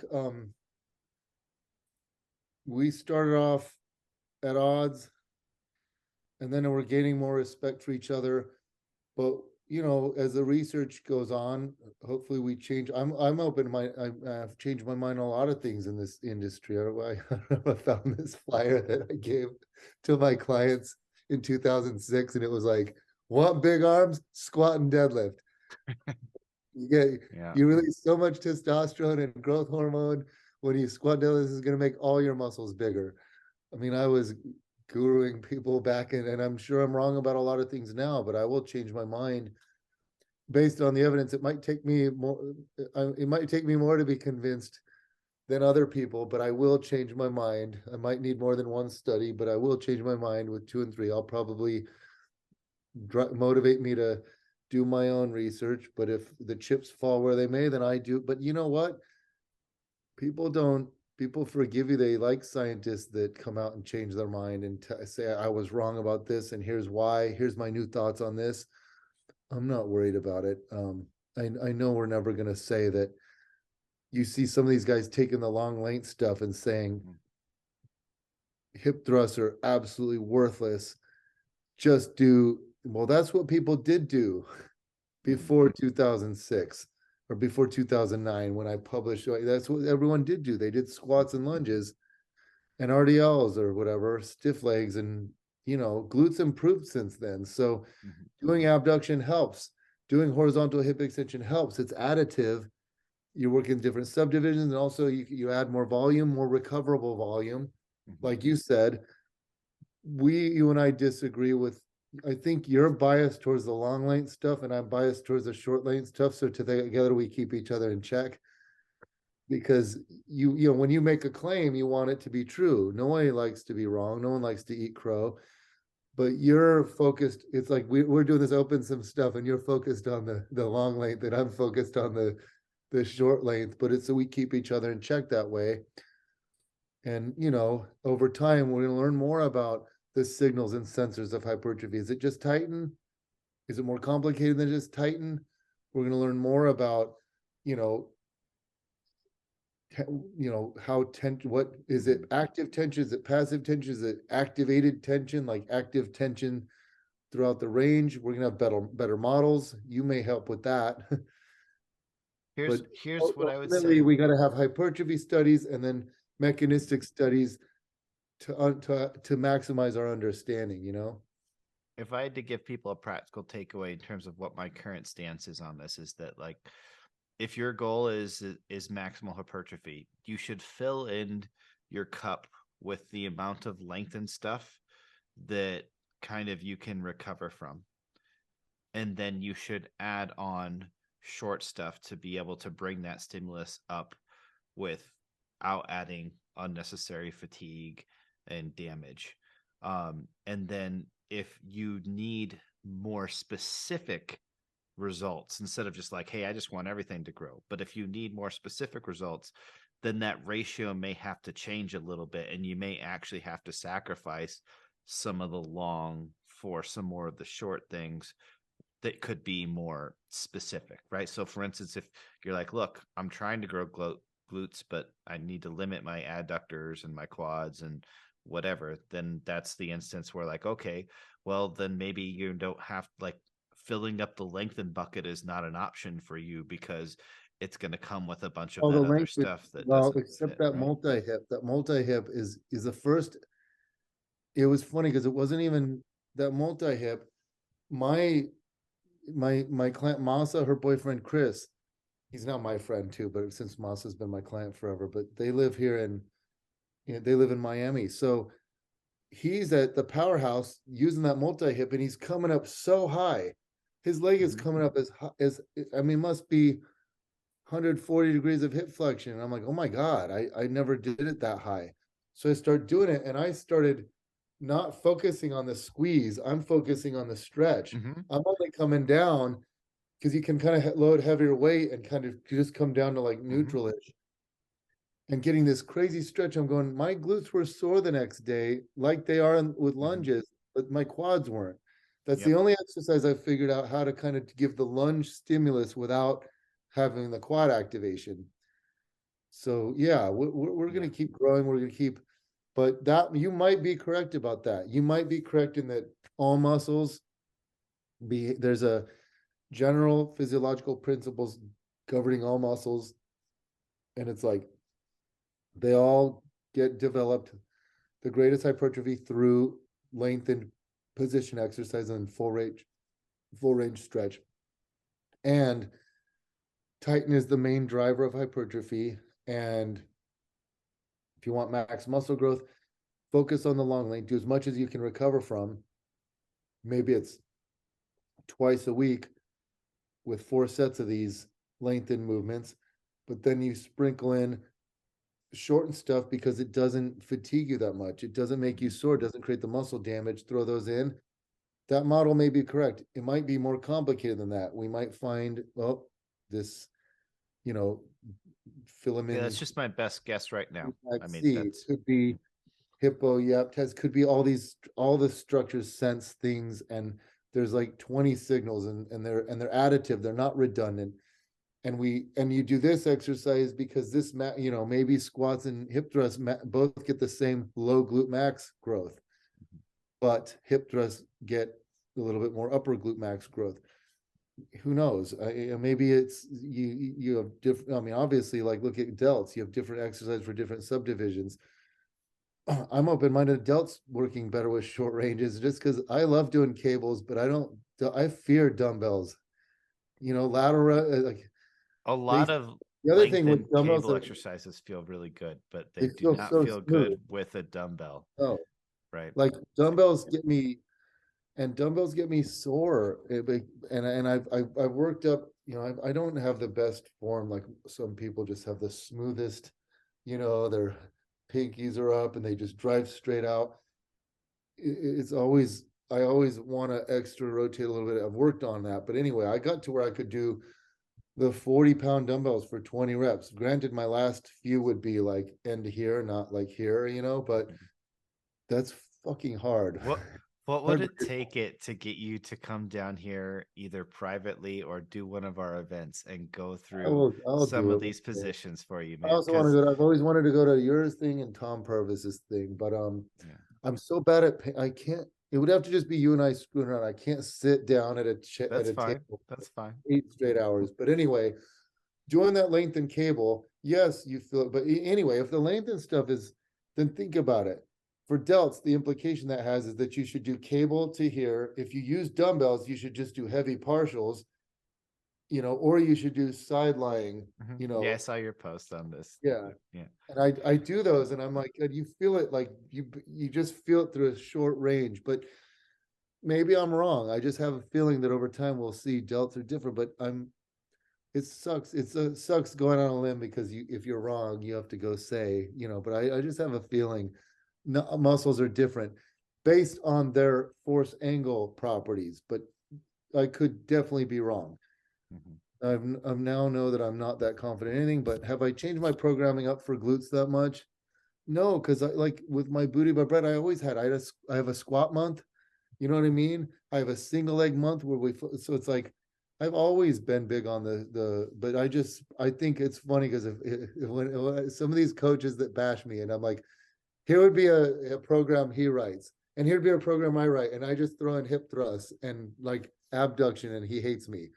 we started off at odds, and then we're gaining more respect for each other. But you know, as the research goes on, hopefully we change. I'm open. I've changed my mind on a lot of things in this industry. I found this flyer that I gave to my clients in 2006, and it was like, want big arms, squat and deadlift. You get Yeah. you release so much testosterone and growth hormone when you squat deadlift. This is going to make all your muscles bigger. I mean, I was guruing people back in, and I'm sure I'm wrong about a lot of things now, but I will change my mind based on the evidence. It might take me more. It might take me more to be convinced than other people, but I will change my mind. I might need more than one study, but I will change my mind with 2 and 3. I'll probably motivate me to do my own research. But if the chips fall where they may, then I do. But you know what? People don't. People forgive you. They like scientists that come out and change their mind and say, I was wrong about this, and here's why. Here's my new thoughts on this. I'm not worried about it. I know we're never going to say that. You see some of these guys taking the long length stuff and saying hip thrusts are absolutely worthless. Just do, well, that's what people did do before 2006 or before 2009 when I published. That's what everyone did do. They did squats and lunges and RDLs or whatever, stiff legs, and you know, glutes improved since then. So doing abduction helps. Doing horizontal hip extension helps. It's additive. You're working different subdivisions, and also you add more volume, more recoverable volume. Like you said, you and I disagree with. I think you're biased towards the long length stuff, and I'm biased towards the short length stuff. So together we keep each other in check. Because you know, when you make a claim, you want it to be true. No one likes to be wrong. No one likes to eat crow. But you're focused. It's like we're doing this open some stuff, and you're focused on the long length, and I'm focused on the short length. But it's so we keep each other in check that way. And you know, over time, we're going to learn more about the signals and sensors of hypertrophy. Is it just tighten? Is it more complicated than just tighten? We're going to learn more about, you know, how tension, what is it, active tension, is it passive tension, is it activated tension, like active tension throughout the range. We're gonna have better models. You may help with that. Here's But what I would ultimately say. we got to have hypertrophy studies and then mechanistic studies to maximize our understanding, you know. If I had to give people a practical takeaway in terms of what my current stance is on this, is that like if your goal is maximal hypertrophy, you should fill in your cup with the amount of lengthened stuff that kind of you can recover from. And then you should add on short stuff to be able to bring that stimulus up without adding unnecessary fatigue and damage. And then if you need more specific results, instead of just like, hey, I just want everything to grow, but if you need more specific results, then that ratio may have to change a little bit, and you may actually have to sacrifice some of the long for some more of the short things that could be more specific, right? So for instance, if you're like, look, I'm trying to grow glutes, but I need to limit my adductors and my quads and whatever, then that's the instance where like, okay, well, then maybe you don't have, like, filling up the lengthened bucket is not an option for you because it's going to come with a bunch of All the that other length, stuff that well, doesn't except fit, that right? multi-hip. That multi-hip is the first. It was funny because it wasn't even that multi-hip. My client Masa, her boyfriend Chris, he's not my friend too, but since Masa's been my client forever, but they live here in, you know, they live in Miami. So he's at the powerhouse using that multi-hip, and he's coming up so high. His leg is coming up as high as, I mean, must be 140 degrees of hip flexion. And I'm like, oh my God, I never did it that high. So I start doing it, and I started not focusing on the squeeze. I'm focusing on the stretch. Mm-hmm. I'm only coming down because you can kind of load heavier weight and kind of just come down to like neutral-ish. And getting this crazy stretch, I'm going, my glutes were sore the next day, like they are with lunges, but my quads weren't. That's Yep. the only exercise I figured out how to kind of give the lunge stimulus without having the quad activation. So yeah, we're going Yeah. to keep growing. We're going to keep, but that you might be correct about that. You might be correct in that all muscles there's a general physiological principles governing all muscles, and it's like they all get developed the greatest hypertrophy through lengthened position exercise and full range stretch. And tighten is the main driver of hypertrophy. And if you want max muscle growth, focus on the long length, do as much as you can recover from. Maybe it's twice a week with 4 sets of these lengthened movements, but then you sprinkle in shortened stuff because it doesn't fatigue you that much. It doesn't make you sore, doesn't create the muscle damage. Throw those in. That model may be correct. It might be more complicated than that. We might find, well, this, you know, Yeah, that's filament just my best guess right now. I mean, C that's could be hippo, yep, test could be all the structures sense things, and there's like 20 signals, and they're additive, they're not redundant. And you do this exercise because this maybe squats and hip thrusts both get the same low glute max growth, but hip thrusts get a little bit more upper glute max growth. Who knows? Maybe it's you have different. I mean, obviously, like look at delts. You have different exercise for different subdivisions. I'm open-minded. Delts working better with short ranges just because I love doing cables, but I fear dumbbells. Lateral like a they. lot of The other thing with lengthened dumbbells cable are exercises feel really good, but they they do feel not so feel good smooth. with a dumbbell, Oh, right? like dumbbells get me sore. And I've worked up. I don't have the best form. Like some people just have the smoothest. Their pinkies are up and they just drive straight out. It's always I always want to extra rotate a little bit. I've worked on that, but anyway, I got to where I could do the 40-pound dumbbells for 20 reps. Granted, my last few would be like end here, not like here, but that's fucking hard. What would it take it to get you to come down here either privately or do one of our events and go through I'll some do of it. these positions for you, I man? also want to Because go. I've always wanted to go to yours thing and Tom Purvis's thing, but yeah, I'm so bad at. I can't. It would have to just be you and I screwing around. I can't sit down at at that's a fine. table for That's fine. 8 straight hours. But anyway, doing that lengthened cable, yes, you feel it. But anyway, if the lengthened stuff is, then think about it. For delts, the implication that has is that you should do cable to here. If you use dumbbells, you should just do heavy partials, or you should do side lying, Yeah, I saw your post on this. yeah. Yeah. And I do those, and I'm like, and you feel it like you just feel it through a short range. But maybe I'm wrong. I just have a feeling that over time we'll see delts are different. But it sucks. It sucks going on a limb because if you're wrong, you have to go say, But I just have a feeling muscles are different based on their force angle properties. But I could definitely be wrong. I'm now know that I'm not that confident in anything. But have I changed my programming up for glutes that much? No, because I like with my booty by Bret, I have a squat month. You know what I mean? I have a single leg month so it's like I've always been big on but I think it's funny because when some of these coaches that bash me and I'm like, here would be a program he writes, and here'd be a program I write, and I just throw in hip thrusts and like abduction, and he hates me.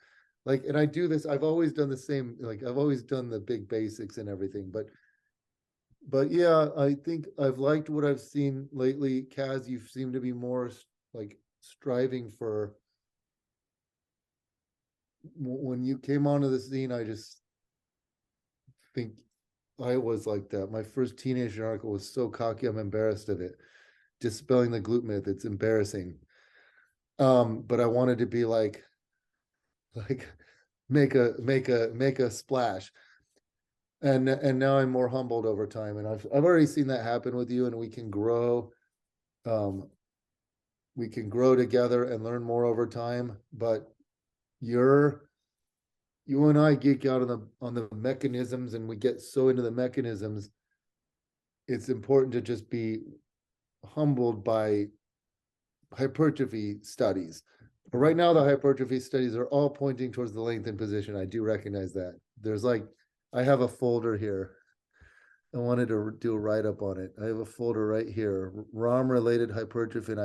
Like, and I do this. I've always done the same. Like, I've always done the big basics and everything, but yeah, I think I've liked what I've seen lately. Kaz, you seem to be more like striving for. When you came onto the scene, I just think I was like that. My first teenager article was so cocky, I'm embarrassed of it. Dispelling the glute myth, it's embarrassing. But I wanted to be like make a splash. And now I'm more humbled over time, and I've already seen that happen with you, and we can grow. We can grow together and learn more over time. But you and I geek out on the mechanisms, and we get so into the mechanisms. It's important to just be humbled by hypertrophy studies. But right now, the hypertrophy studies are all pointing towards the lengthened position. I do recognize that. There's like, I have a folder here. I wanted to do a write up on it. I have a folder right here, ROM related hypertrophy, and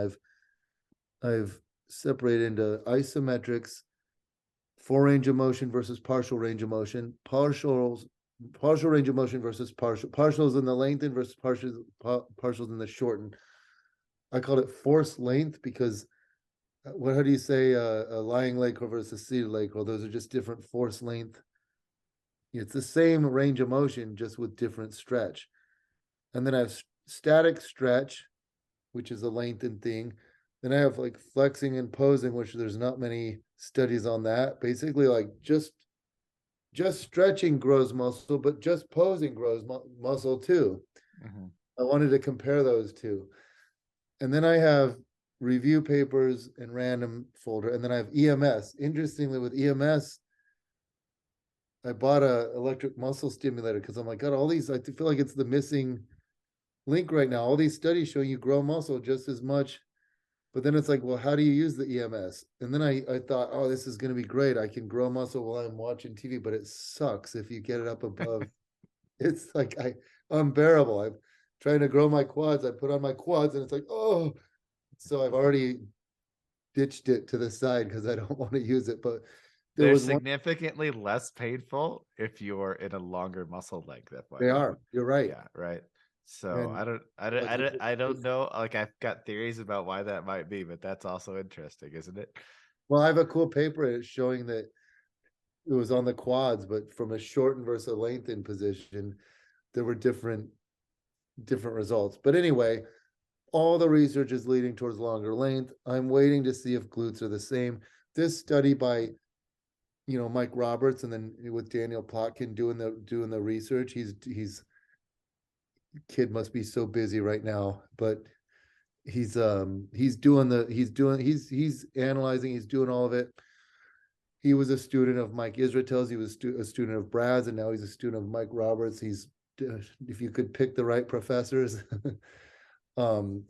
I've separated into isometrics, full range of motion versus partial range of motion, partial range of motion versus partials in the lengthened versus partials in the shortened. I called it force length because how do you say a lying leg curl versus a seated leg curl? Those are just different force length. It's the same range of motion, just with different stretch. And then I have static stretch, which is a lengthened thing. Then I have like flexing and posing, which there's not many studies on that. Basically, like just stretching grows muscle, but just posing grows muscle too. Mhm. I wanted to compare those two. And then I have review papers and random folder. And then I have EMS. Interestingly, with EMS, I bought a electric muscle stimulator because I'm like, God, all these, I feel like it's the missing link right now. All these studies showing you grow muscle just as much. But then it's like, well, how do you use the EMS? And then I thought, oh, this is going to be great. I can grow muscle while I'm watching TV, but it sucks if you get it up above. It's like unbearable. I'm trying to grow my quads. I put on my quads and it's like, oh, so I've already ditched it to the side because I don't want to use it. But there They're was one, significantly less painful if you're in a longer muscle length, they FYI. are, you're right. Yeah, right. So And like, I don't know. Like I've got theories about why that might be, but that's also interesting, isn't it? well, I have a cool paper showing that it was on the quads, but from a shortened versus a lengthened position, there were different results. But anyway, all the research is leading towards longer length. I'm waiting to see if glutes are the same. This study by Mike Roberts and then with Daniel Plotkin doing the research. He's kid must be so busy right now, but he's analyzing, he's doing all of it. He was a student of Mike Israel's, he was a student of Brad's, and now he's a student of Mike Roberts. He's if you could pick the right professors,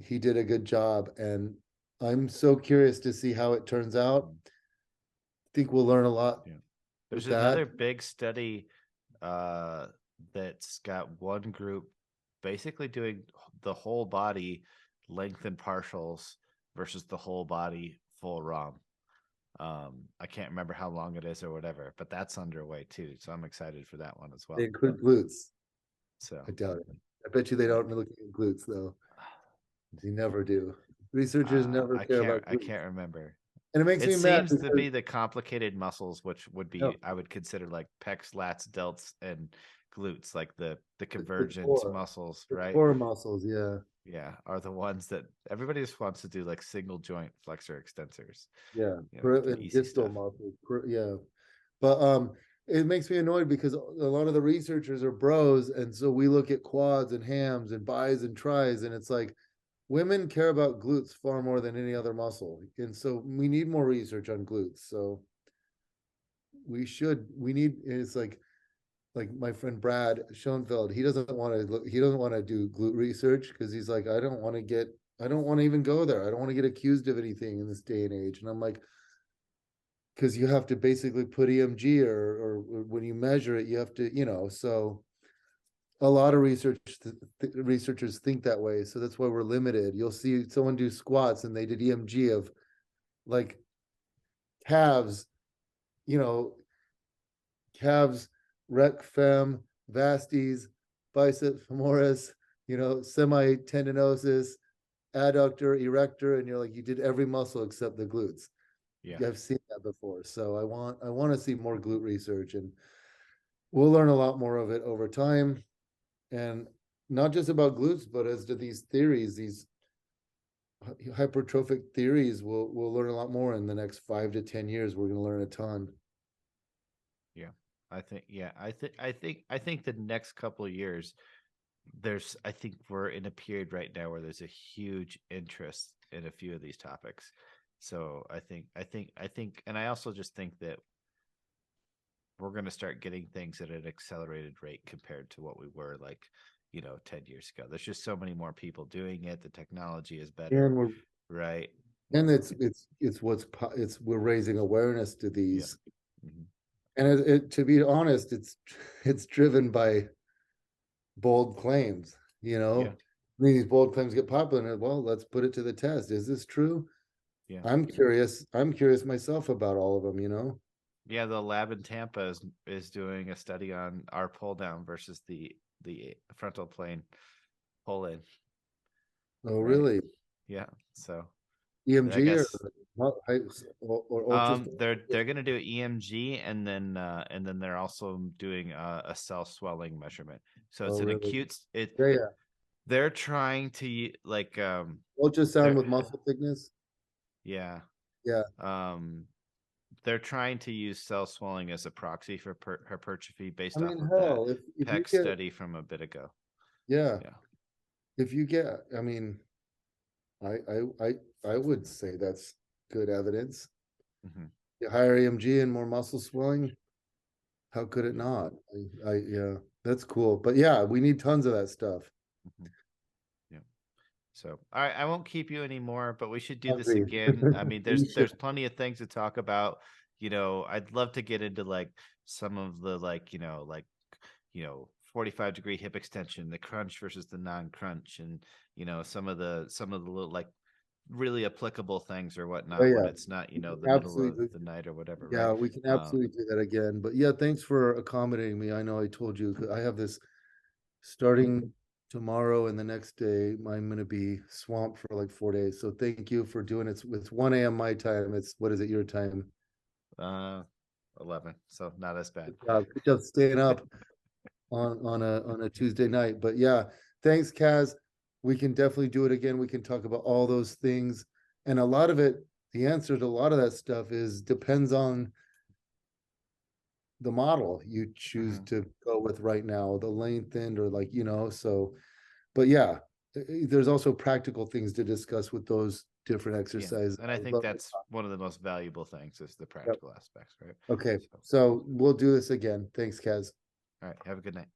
he did a good job, and I'm so curious to see how it turns out. I think we'll learn a lot Yeah. with There's that. another big study that's got one group basically doing the whole body lengthened partials versus the whole body full ROM. I can't remember how long it is or whatever, but that's underway too. So I'm excited for that one as They well. include glutes. So I doubt it. I bet you they don't look at glutes though. They never do. Researchers never care about I glutes. can't remember. And it makes It me mad seems to because be the complicated muscles, which would be no, I would consider like pecs, lats, delts, and glutes, like the the convergent core, muscles, the right? core muscles, yeah. Yeah, are the ones that everybody just wants to do, like single joint flexor extensors. Yeah, The and easy distal stuff. muscles, yeah. But it makes me annoyed because a lot of the researchers are bros, and so we look at quads and hams and bis and tris, and it's like women care about glutes far more than any other muscle, and so we need more research on glutes. So we need it's like my friend Brad Schoenfeld, he doesn't want to do glute research because he's like, I don't want to even go there. I don't want to get accused of anything in this day and age. And I'm like, because you have to basically put EMG or when you measure it, you have to, so a lot of researchers think that way. So that's why we're limited. You'll see someone do squats and they did EMG of like calves, you know, calves, rec fem, vasties, biceps femoris, semitendinosus, adductor, erector, and you're like, you did every muscle except the glutes. Yeah. I've seen that before. So I want to see more glute research, and we'll learn a lot more of it over time. And not just about glutes, but as to these theories, these hypertrophic theories, we'll learn a lot more in the next 5 to 10 years. We're going to learn a ton. Yeah. I think the next couple of years I think we're in a period right now where there's a huge interest in a few of these topics. So I think and I also just think that we're going to start getting things at an accelerated rate compared to what we were like 10 years ago. There's just so many more people doing it. The technology is better, And we're right? And we're raising awareness to Yeah. these. Mhm. And to be honest, it's driven by bold claims, you Yeah. know. I mean, these bold claims get popular, and well, let's put it to the test. Is this true? Yeah. I'm curious myself about all of them, you know. Yeah, the lab in Tampa is doing a study on our pull down versus the frontal plane pull in, Oh, right? really? Yeah. So I EMG guess or ultrasound? they're gonna do EMG and then they're also doing a cell swelling measurement. So Oh, it's an really? acute Yeah, yeah. they're trying to Ultrasound they're with muscle thickness? yeah. Yeah. Um they're trying to use cell swelling as a proxy for hypertrophy I based off mean, of that hell, if you PEC get, study from a bit ago. yeah, Yeah. if you get, I mean, I, I, I would say that's good evidence. Hmm. The higher EMG and more muscle swelling, how could it Yeah. not? Yeah, that's cool. But yeah, we need tons of that stuff. Hmm. Yeah. So, all right, I won't keep you anymore, but we should do this Agreed. again. I mean, We should. there's plenty of things to talk about. I'd love to get into like some of the 45-degree hip extension, the crunch versus the non-crunch, and some of the little like really applicable things or Oh whatnot when yeah, it's not, we can the middle of absolutely. the night or whatever, right? Yeah, we can Um, absolutely do that again. But yeah, thanks for accommodating me. I know I told you I have this starting tomorrow and the next day. I'm going to be swamped for like 4 days. So thank you for doing it. It's 1 a.m. my time. It's what is it your time? uh 11, so not as bad. Good job staying up on a Tuesday night. But yeah, thanks, Kaz. We can definitely do it again. We can talk about all those things. And a lot of it, the answer to a lot of that stuff is depends on the model you choose Mhm. to go with right now, the lengthened or like, so but yeah, there's also practical things to discuss with those different Yeah, exercises. and I I would think love to that's talk. one of the most valuable things is the Yep. practical aspects, right? Okay, So, so we'll do this again. Thanks, Kaz. all right, have a good night.